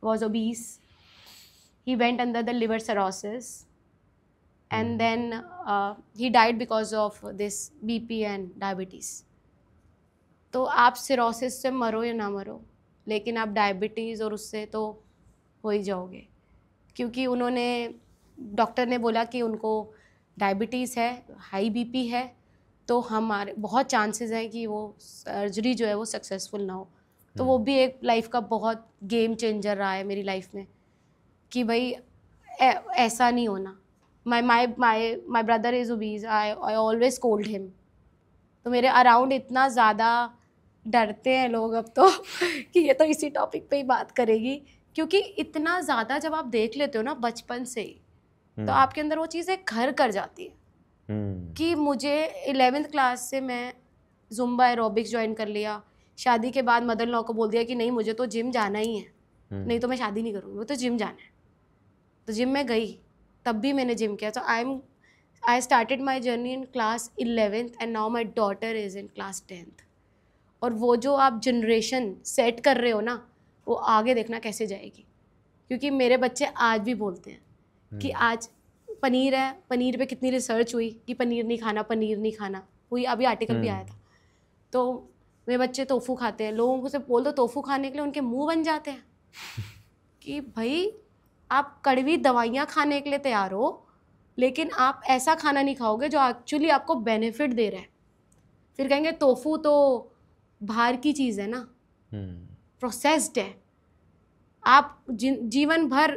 was obese. He went under the liver cirrhosis, and then he died because of this BP and diabetes. तो आप सिरोसिस से मरो या ना मरो, लेकिन आप डायबिटीज़ और उससे तो हो ही जाओगे, क्योंकि उन्होंने, डॉक्टर ने बोला कि उनको डायबिटीज़ है, हाई बीपी है, तो हमारे बहुत चांसेस है कि वो सर्जरी जो है वो सक्सेसफुल ना हो। तो वो भी एक लाइफ का बहुत गेम चेंजर रहा है मेरी लाइफ में, कि भाई ऐसा नहीं होना। My brother is obese, I always scold him. तो मेरे अराउंड इतना ज़्यादा डरते हैं लोग अब तो कि ये तो इसी टॉपिक पे ही बात करेगी, क्योंकि इतना ज़्यादा जब आप देख लेते हो ना बचपन से ही, तो आपके अंदर वो चीज़ें घर कर जाती है। कि मुझे 11th क्लास से मैं जुम्बा एरोबिक्स ज्वाइन कर लिया, शादी के बाद मदर लॉ को बोल दिया कि नहीं मुझे तो जिम जाना ही है, नहीं तो मैं शादी नहीं करूँगी, वो तो जिम जाना है। तो जिम में गई, तब भी मैंने जिम किया। तो I started my journey in class 11th and now my daughter is in class 10th। और वो जो आप जनरेशन सेट कर रहे हो ना, वो आगे देखना कैसे जाएगी। क्योंकि मेरे बच्चे आज भी बोलते हैं कि आज पनीर है, पनीर पे कितनी रिसर्च हुई कि पनीर नहीं खाना हुई, अभी आर्टिकल भी आया था। तो मेरे बच्चे तोफू खाते हैं, लोगों को से बोल दो तोफू खाने के लिए, उनके मुंह बन जाते हैं कि भाई आप कड़वी दवाइयाँ खाने के लिए तैयार हो, लेकिन आप ऐसा खाना नहीं खाओगे जो एक्चुअली आपको बेनिफिट दे रहा है। फिर कहेंगे तोफू तो बाहर की चीज़ है ना, प्रोसेस्ड है। आप जीवन भर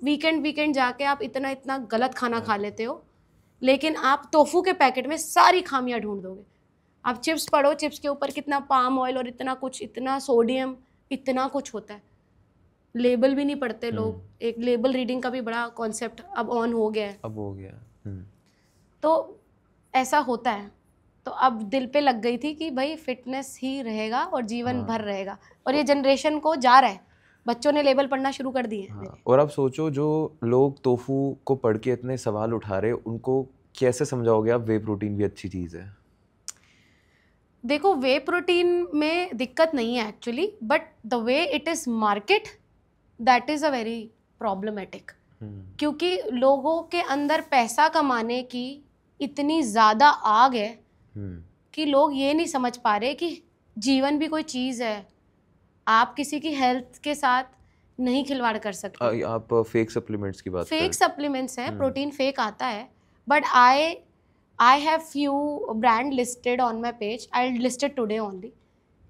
वीकेंड जाके आप इतना इतना गलत खाना खा लेते हो, लेकिन आप टोफू के पैकेट में सारी खामियां ढूंढ दोगे। आप चिप्स पढ़ो, चिप्स के ऊपर कितना पाम ऑयल और इतना कुछ, इतना सोडियम, इतना कुछ होता है। लेबल भी नहीं पढ़ते लोग। एक लेबल रीडिंग का भी बड़ा कॉन्सेप्ट अब ऑन हो गया है। अब हो गया। तो ऐसा होता है। तो अब दिल पे लग गई थी कि भाई फिटनेस ही रहेगा और जीवन भर रहेगा, और ये जनरेशन को जा रहा है, बच्चों ने लेबल पढ़ना शुरू कर दिए हैं। और आप सोचो जो लोग टोफू को पढ़ के इतने सवाल उठा रहे, उनको कैसे समझाओगे आप वे प्रोटीन भी अच्छी चीज़ है? देखो, वे प्रोटीन में दिक्कत नहीं है actually, but the way it is market, that is a very problematic. क्योंकि लोगों के अंदर पैसा कमाने की इतनी ज़्यादा आग है कि लोग ये नहीं समझ पा रहे कि जीवन भी कोई चीज़ है। आप किसी की हेल्थ के साथ नहीं खिलवाड़ कर सकते। आप फेक सप्लीमेंट्स की बात फेक सप्लीमेंट्स है, प्रोटीन फेक आता है, but I have few brand listed on my page. I'll list it today only,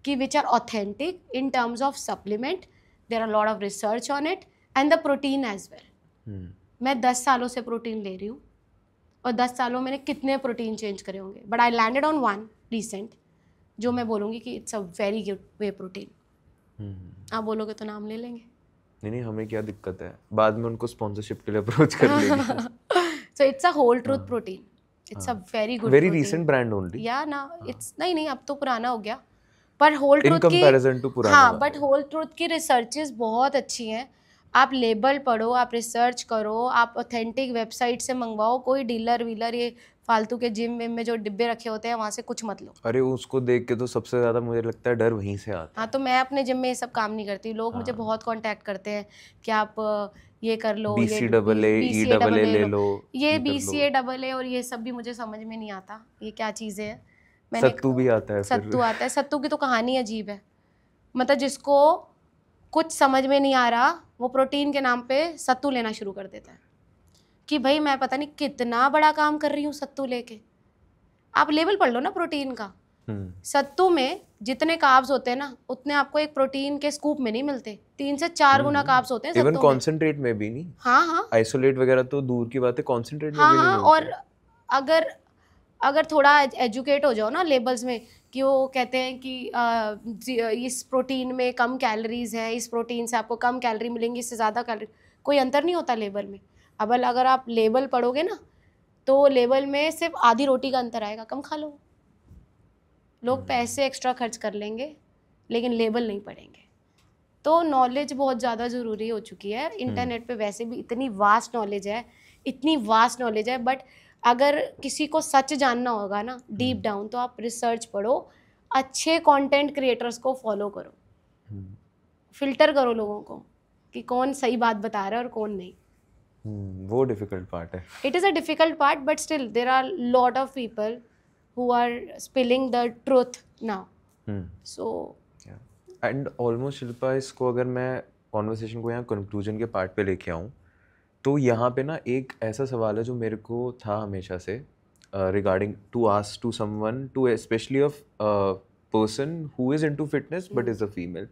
कि which are authentic in terms of supplement. There are a lot of research on it and the protein as well. मैं 10 सालों से protein ले रही हूँ और 10 सालों मैंने कितने प्रोटीन चेंज करे होंगे, but I landed on one recent जो मैं बोलूँगी कि it's a very good way protein. आप बोलोगे तो नाम ले लेंगे। नहीं, हमें क्या दिक्कत है, बाद में उनको स्पॉन्सरशिप के लिए अप्रोच कर लेंगे। So it's a whole truth protein. It's a very good very protein. recent brand only. Yeah ना, it's नहीं अब तो पुराना हो गया, पर होल In ट्रूथ की comparison to पुराना हाँ, वाला। बट होल ट्रूथ की रिसर्चेस बहुत अच्छी हैं। आप लेबल पढ़ो, आप रिसर्च करो, आप ऑथेंटिक वेबसाइट से मंगवाओ। कोई डीलर वीलर ये फालतू के जिम विम में जो डिब्बे रखे होते हैं वहाँ से कुछ मत लो। अरे उसको देख के तो सबसे ज़्यादा मुझे लगता है डर वहीं से आता है। हाँ, तो मैं अपने जिम में ये सब काम नहीं करती। लोग मुझे बहुत कांटेक्ट करते हैं कि आप ये कर लो, BCAA ले लो, ये BCAA और ये सब भी मुझे समझ में नहीं आता ये क्या चीज़ें हैं। सत्तू भी आता है। सत्तू आता है। सत्तू की तो कहानी अजीब है। मतलब जिसको कुछ समझ में नहीं आ रहा वो प्रोटीन के नाम पे सत्तू लेना शुरू कर देता है कि भाई मैं पता नहीं कितना बड़ा काम कर रही हूँ सत्तू लेके। आप लेबल पढ़ लो ना प्रोटीन का। सत्तू में जितने कार्ब्स होते हैं ना, उतने आपको एक प्रोटीन के स्कूप में नहीं मिलते। 3 से 4 गुना कार्ब्स होते हैं सत्तू में। इवन कॉन्सेंट्रेट में भी नहीं। हाँ, आइसोलेट वगैरह तो दूर की बात है, कॉन्सेंट्रेट में भी नहीं मिलते। और अगर थोड़ा एजुकेट हो जाओ ना लेबल्स में, कि वो कहते हैं कि इस प्रोटीन में कम कैलोरीज है, इस प्रोटीन से आपको कम कैलोरी मिलेंगी, इससे ज़्यादा कैलोरी, कोई अंतर नहीं होता लेबल में। अब अगर आप लेबल पढ़ोगे ना तो लेबल में सिर्फ आधी रोटी का अंतर आएगा, कम खा लो। लोग पैसे एक्स्ट्रा खर्च कर लेंगे लेकिन लेबल नहीं पढ़ेंगे। तो नॉलेज बहुत ज़्यादा ज़रूरी हो चुकी है। इंटरनेट पे वैसे भी इतनी वास्ट नॉलेज है, बट अगर किसी को सच जानना होगा ना डीप डाउन, तो आप रिसर्च पढ़ो, अच्छे कंटेंट क्रिएटर्स को फॉलो करो, फिल्टर करो लोगों को कि कौन सही बात बता रहा है और कौन नहीं। वो डिफिकल्ट पार्ट है। It is a difficult part, but still there are lot of people who are spilling the truth now. So and almost Shilpa, इसको अगर मैं कॉन्वर्सेशन को यहाँ कंक्लूजन के पार्ट पे लेके आऊँ तो यहाँ पे ना एक ऐसा सवाल है जो मेरे को था हमेशा से, regarding to ask to someone, to specially of person who is into fitness but is a female.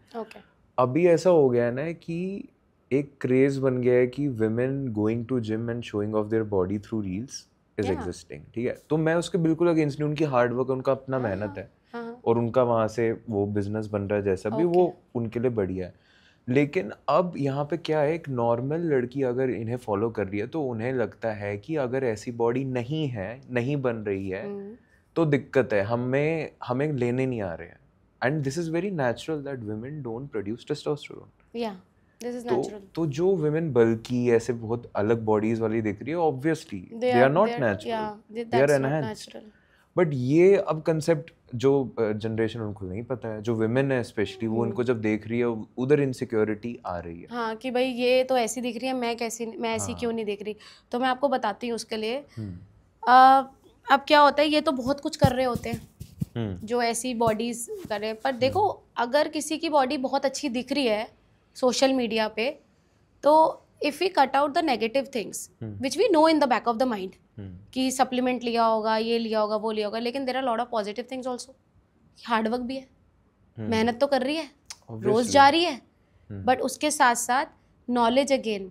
अभी ऐसा हो गया है ना कि एक क्रेज बन गया है कि women going to gym and showing off their body through reels is existing, ठीक है। तो मैं उसके बिल्कुल अगेंस्ट नहीं, उनकी हार्ड वर्क, उनका अपना मेहनत है और उनका वहाँ से वो बिजनेस बन रहा है, जैसा भी वो उनके लिए बढ़िया है। लेकिन अब यहाँ पे क्या है, एक नॉर्मल लड़की अगर इन्हें फॉलो कर रही है तो उन्हें लगता है कि अगर ऐसी बॉडी नहीं है, नहीं बन रही है तो दिक्कत है, हमें लेने नहीं आ रहे हैं। And this is very natural that women don't produce testosterone. तो जो women बल्कि ऐसे बहुत अलग बॉडीज वाली दिख रही है, obviously they are not natural, they are enhanced. But ये अब कंसेप्ट जो जनरेशन उनको नहीं पता है, जो women है स्पेशली, वो उनको जब देख रही है उधर इनसिक्योरिटी आ रही है। हाँ, कि भाई ये तो ऐसी दिख रही है, मैं ऐसी क्यों नहीं दिख रही। तो मैं आपको बताती हूँ उसके लिए। अब क्या होता है, ये तो बहुत कुछ कर रहे होते हैं जो ऐसी बॉडीज कर रहे हैं, पर देखो अगर किसी की बॉडी बहुत अच्छी दिख रही है सोशल मीडिया पे, तो if we cut out the negative things which we know in the back of the mind कि सप्लीमेंट लिया होगा, ये लिया होगा, वो लिया होगा, लेकिन there are lot of positive things also. Hard work भी है, मेहनत तो कर रही है, रोज जा रही है, बट उसके साथ साथ नॉलेज अगेन,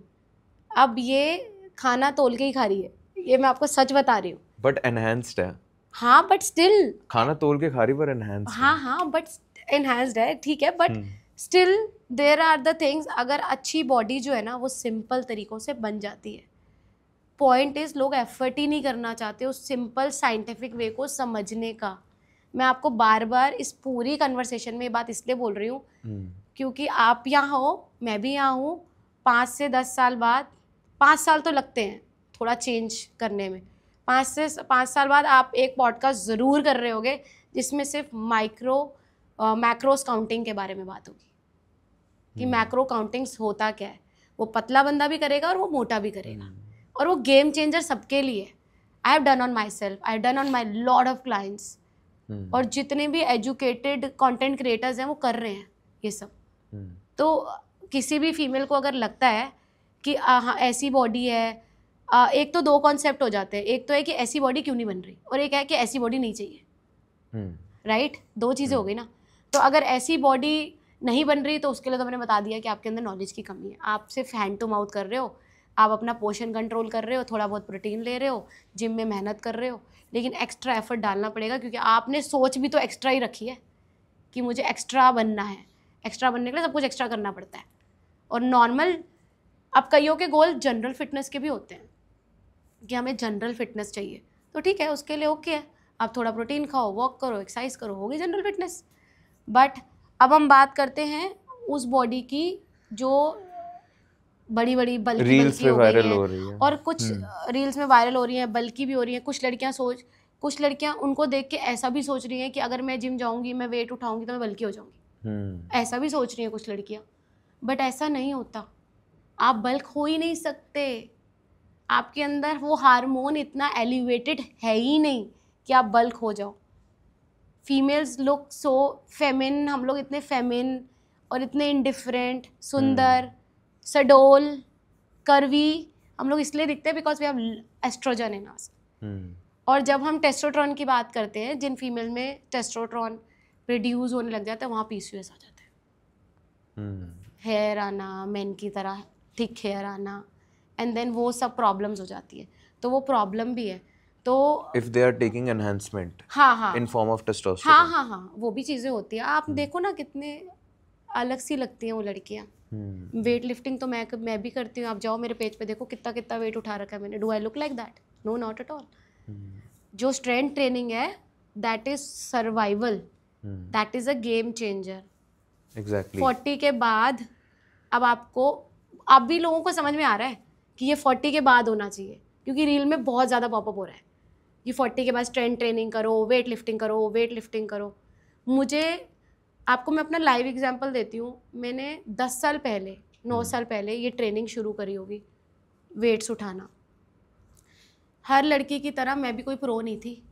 अब ये खाना तोल के ही खा रही है, ये मैं आपको सच बता रही हूँ। बट एनहांस्ड है। हाँ बट स्टिल खाना तोल के खा रही पर एनहांस्ड है। हाँ बट एनहांस्ड है, ठीक है, but still there are the things. अगर अच्छी बॉडी जो है ना वो सिंपल तरीकों से बन जाती है। पॉइंट इज लोग एफर्ट ही नहीं करना चाहते उस सिंपल साइंटिफिक वे को समझने का। मैं आपको बार बार इस पूरी कन्वर्सेशन में ये बात इसलिए बोल रही हूँ क्योंकि आप यहाँ हो, मैं भी यहाँ हूँ। 5 से 10 साल बाद, 5 साल तो लगते हैं थोड़ा चेंज करने में, 5 साल बाद आप एक पॉडकास्ट ज़रूर कर रहे होगे जिसमें सिर्फ मैक्रोस काउंटिंग के बारे में बात होगी कि मैक्रो काउंटिंग्स होता क्या है। वो पतला बंदा भी करेगा और वो मोटा भी करेगा, और वो गेम चेंजर सबके लिए। आई have done on my self, I have done on my lot of clients, और जितने भी एजुकेटेड कंटेंट क्रिएटर्स हैं वो कर रहे हैं ये सब। तो किसी भी फीमेल को अगर लगता है कि हाँ ऐसी बॉडी है, एक तो 2 कॉन्सेप्ट हो जाते हैं। एक तो है कि ऐसी बॉडी क्यों नहीं बन रही, और एक है कि ऐसी बॉडी नहीं चाहिए। राइट, 2 चीज़ें हो गई ना। तो अगर ऐसी बॉडी नहीं बन रही तो उसके लिए तो मैंने बता दिया कि आपके अंदर नॉलेज की कमी है। आप सिर्फ हैंड टू माउथ कर रहे हो, आप अपना पोर्शन कंट्रोल कर रहे हो, थोड़ा बहुत प्रोटीन ले रहे हो, जिम में मेहनत कर रहे हो, लेकिन एक्स्ट्रा एफर्ट डालना पड़ेगा क्योंकि आपने सोच भी तो एक्स्ट्रा ही रखी है कि मुझे एक्स्ट्रा बनना है। एक्स्ट्रा बनने के लिए सब कुछ एक्स्ट्रा करना पड़ता है। और नॉर्मल, अब कईयों के गोल जनरल फिटनेस के भी होते हैं कि हमें जनरल फिटनेस चाहिए, तो ठीक है, उसके लिए ओके है, आप थोड़ा प्रोटीन खाओ, वॉक करो, एक्सरसाइज करो, होगी जनरल फिटनेस। बट अब हम बात करते हैं उस बॉडी की जो बड़ी बड़ी बल्की रील्स पे हो वायरल गई हो रही है, और कुछ रील्स में वायरल हो रही हैं, बल्की भी हो रही हैं। कुछ लड़कियां उनको देख के ऐसा भी सोच रही हैं कि अगर मैं जिम जाऊंगी, मैं वेट उठाऊंगी तो मैं बल्की हो जाऊंगी। ऐसा भी सोच रही हैं कुछ लड़कियां, बट ऐसा नहीं होता। आप बल्क हो ही नहीं सकते, आपके अंदर वो हार्मोन इतना एलिवेटेड है ही नहीं कि आप बल्क हो जाओ। फीमेल्स लुक सो फेमिन, हम लोग इतने फेमिन और इतने इंडिफरेंट, सुंदर, सडोल, कर्वी हम लोग इसलिए दिखते हैं बिकॉज वी हैव एस्ट्रोजन इन अस। और जब हम टेस्टोस्टेरोन की बात करते हैं, जिन फीमेल में टेस्टोस्टेरोन प्रोड्यूस होने लग जाता है, वहाँ पीसीओएस आ जाता है। हेयर आना, मेन की तरह थिक हेयर आना, एंड देन वो सब प्रॉब्लम्स हो जाती है। तो वो प्रॉब्लम भी है। तो if they are taking enhancement हाँ इन फॉर्म ऑफ टेस्टोस्टेरोन, हाँ वो भी चीज़ें होती हैं। आप देखो ना कितने अलग सी लगती हैं वो लड़कियाँ। वेट लिफ्टिंग तो मैं भी करती हूँ। आप जाओ मेरे पेज पे देखो कितना कितना वेट उठा रखा है मैंने। Do I look like that? No, not at all. जो स्ट्रेंथ ट्रेनिंग है that is survival, that is a game changer. Exactly 40 के बाद अब आपको, अब भी लोगों को समझ में आ रहा है कि ये 40 के बाद होना चाहिए, क्योंकि रील में बहुत ज़्यादा पॉपअप हो रहा है कि 40 के बाद स्ट्रेंथ ट्रेनिंग करो, वेट लिफ्टिंग करो। मुझे आपको मैं अपना लाइव एग्जांपल देती हूँ। मैंने 10 साल पहले, 9 साल पहले ये ट्रेनिंग शुरू करी होगी, वेट्स उठाना। हर लड़की की तरह मैं भी कोई प्रो नहीं थी।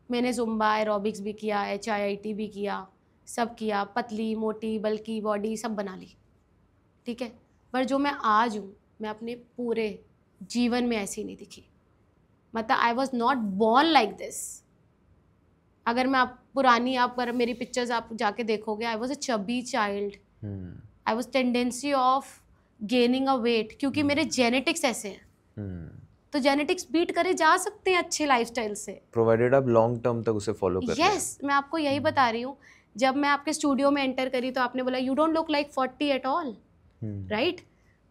मैंने जुम्बा, एरोबिक्स भी किया, HIIT भी किया, सब किया, पतली मोटी बल्कि बॉडी सब बना ली, ठीक है। पर जो मैं आज हूँ, मैं अपने पूरे जीवन में ऐसी नहीं दिखी। मतलब I was not born like this. अगर मैं अगर मेरी पिक्चर्स आप जाके देखोगे, I was a chubby child, I was tendency of gaining a weight, क्योंकि मेरे जेनेटिक्स ऐसे हैं। तो जेनेटिक्स बीट करे जा सकते हैं अच्छे लाइफस्टाइल से, प्रोवाइडेड आप लॉन्ग टर्म तक उसे फॉलो कर रहे हैं। यस, मैं आपको यही बता रही हूँ। जब मैं आपके स्टूडियो में एंटर करी तो आपने बोला you don't look like 40 at all, right.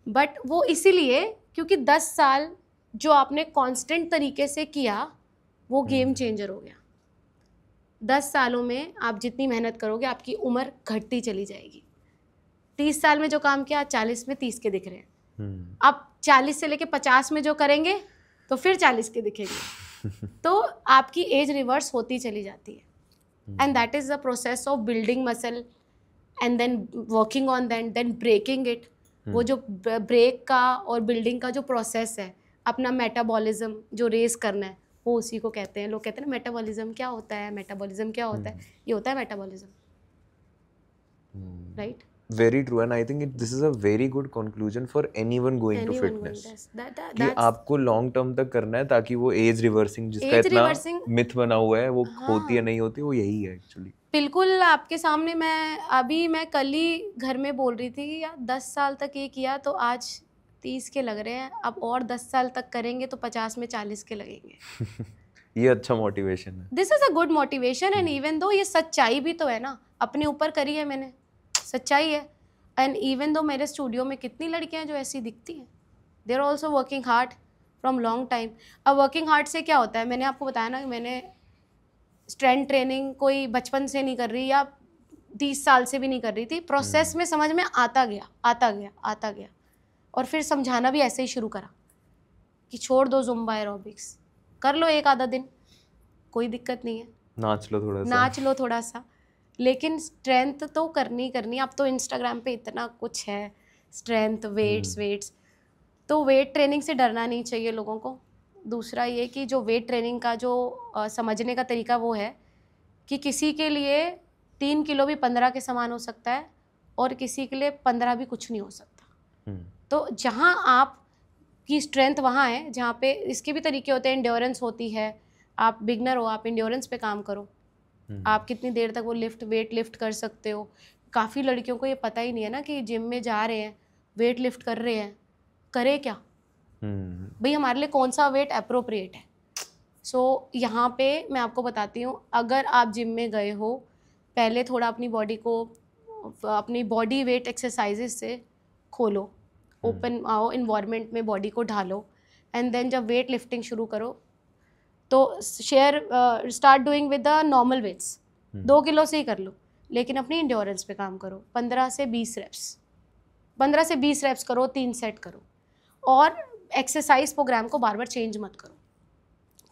But वो इसीलिए क्योंकि 10 साल जो आपने कांस्टेंट तरीके से किया वो गेम चेंजर हो गया। 10 सालों में आप जितनी मेहनत करोगे आपकी उम्र घटती चली जाएगी। 30 साल में जो काम किया 40 में 30 के दिख रहे हैं। अब 40 से लेके 50 में जो करेंगे तो फिर 40 के दिखेंगे। तो आपकी एज रिवर्स होती चली जाती है, and that is the process of building muscle and then working on then breaking it. वो जो ब्रेक का और बिल्डिंग का जो प्रोसेस है, अपना मेटाबॉलिज्म जो रेस करना है, वो उसी को कहते हैं। लोग कहते हैं ना मेटाबॉलिज्म क्या होता है, मेटाबॉलिज्म क्या होता है, ये होता है metabolism, right. Very true, and I think this is a very good conclusion for anyone going to fitness. कि आपको लॉन्ग टर्म तक करना है ताकि वो एज रिवर्सिंग जिसका इतना मिथ बना हुआ है वो होती है नहीं होती, वो यही है एक्चुअली। बिल्कुल आपके सामने मैं कल ही घर में बोल रही थी कि यार 10 साल तक ये किया तो आज 30 के लग रहे हैं, अब और 10 साल तक करेंगे तो 50 में 40 के लगेंगे। ये अच्छा मोटिवेशन है। This is a good motivation and even though ये सच्चाई भी तो है ना, अपने ऊपर करी है मैंने, सच्चाई है। एंड इवन दो मेरे स्टूडियो में कितनी लड़कियां जो ऐसी दिखती हैं, they are also working hard from long time. अब वर्किंग हार्ड से क्या होता है, मैंने आपको बताया ना कि मैंने स्ट्रेंथ ट्रेनिंग कोई बचपन से नहीं कर रही या 30 साल से भी नहीं कर रही थी, प्रोसेस में समझ में आता गया आता गया आता गया, और फिर समझाना भी ऐसे ही शुरू करा कि छोड़ दो जुम्बा एरोबिक्स, कर लो एक आधा दिन, कोई दिक्कत नहीं है, नाच लो थोड़ा सा, नाच लो थोड़ा सा, लेकिन स्ट्रेंथ तो करनी करनी। अब तो इंस्टाग्राम पे इतना कुछ है, स्ट्रेंथ वेट्स, तो वेट ट्रेनिंग से डरना नहीं चाहिए लोगों को। दूसरा ये कि जो वेट ट्रेनिंग का जो समझने का तरीका वो है कि किसी के लिए 3 किलो भी 15 के समान हो सकता है और किसी के लिए 15 भी कुछ नहीं हो सकता। तो जहाँ आप की स्ट्रेंथ वहाँ है जहाँ पे इसके भी तरीके होते हैं, इंड्योरेंस होती है, आप बिगनर हो आप इंड्योरेंस पे काम करो, आप कितनी देर तक वो वेट लिफ्ट कर सकते हो। काफ़ी लड़कियों को ये पता ही नहीं है ना कि जिम में जा रहे हैं, वेट लिफ्ट कर रहे हैं, करे क्या भाई, हमारे लिए कौन सा वेट अप्रोप्रिएट है। सो यहाँ पे मैं आपको बताती हूँ, अगर आप जिम में गए हो, पहले थोड़ा अपनी बॉडी को अपनी बॉडी वेट एक्सरसाइजेस से खोलो, ओपन आओ इन्वायरमेंट में, बॉडी को ढालो, एंड देन जब वेट लिफ्टिंग शुरू करो तो start doing with the normal weights, 2 kilo से ही कर लो, लेकिन अपनी इंड्योरेंस पे काम करो। 15 से 20 रेप्स करो, 3 सेट करो, और एक्सरसाइज प्रोग्राम को बार बार चेंज मत करो,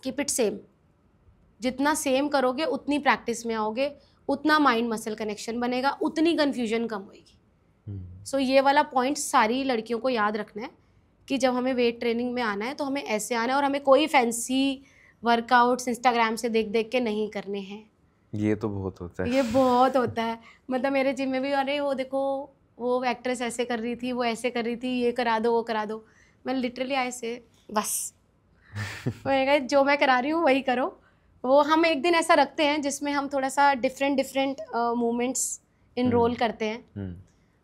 कीप इट सेम। जितना सेम करोगे उतनी प्रैक्टिस में आओगे, उतना माइंड मसल कनेक्शन बनेगा, उतनी कन्फ्यूजन कम होएगी। सो ये वाला पॉइंट सारी लड़कियों को याद रखना है कि जब हमें वेट ट्रेनिंग में आना है तो हमें ऐसे आना है, और हमें कोई फैंसी वर्कआउट्स इंस्टाग्राम से देख देख के नहीं करने हैं। ये तो बहुत होता है, ये बहुत होता है। मतलब मेरे जिम में भी, अरे वो देखो वो एक्ट्रेस ऐसे कर रही थी, वो ऐसे कर रही थी, ये करा दो वो करा दो। मैं लिटरली ऐसे बस मैंने कहा जो मैं करा रही हूँ वही करो। वो हम एक दिन ऐसा रखते हैं जिसमें हम थोड़ा सा डिफरेंट मूवमेंट्स इनरोल करते हैं,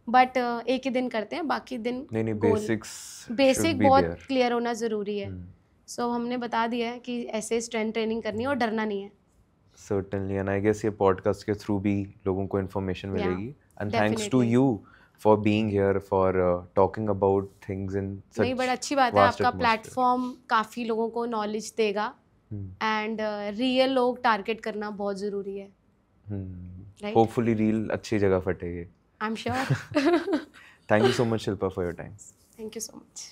बट एक ही दिन करते हैं, बाकी दिन नहीं बेसिक बहुत क्लियर होना ज़रूरी है। सो हमने बता दिया है कि ऐसे स्ट्रेंथ ट्रेनिंग करनी है और डरना नहीं है। Certainly, and I guess ये पॉडकास्ट के थ्रू भी लोगों को इन्फॉर्मेशन मिलेगी, and thanks to definitely. you for being here, for talking about things in such नहीं, बड़ा अच्छी बात है, vast आपका atmosphere. प्लेटफॉर्म काफ़ी लोगों को नॉलेज देगा, एंड रियल लोग टारगेट करना बहुत ज़रूरी है। Right? Hopefully रील अच्छी जगह फटेगी। I'm sure. Thank you so much, Shilpa, for your time. Thank you so much.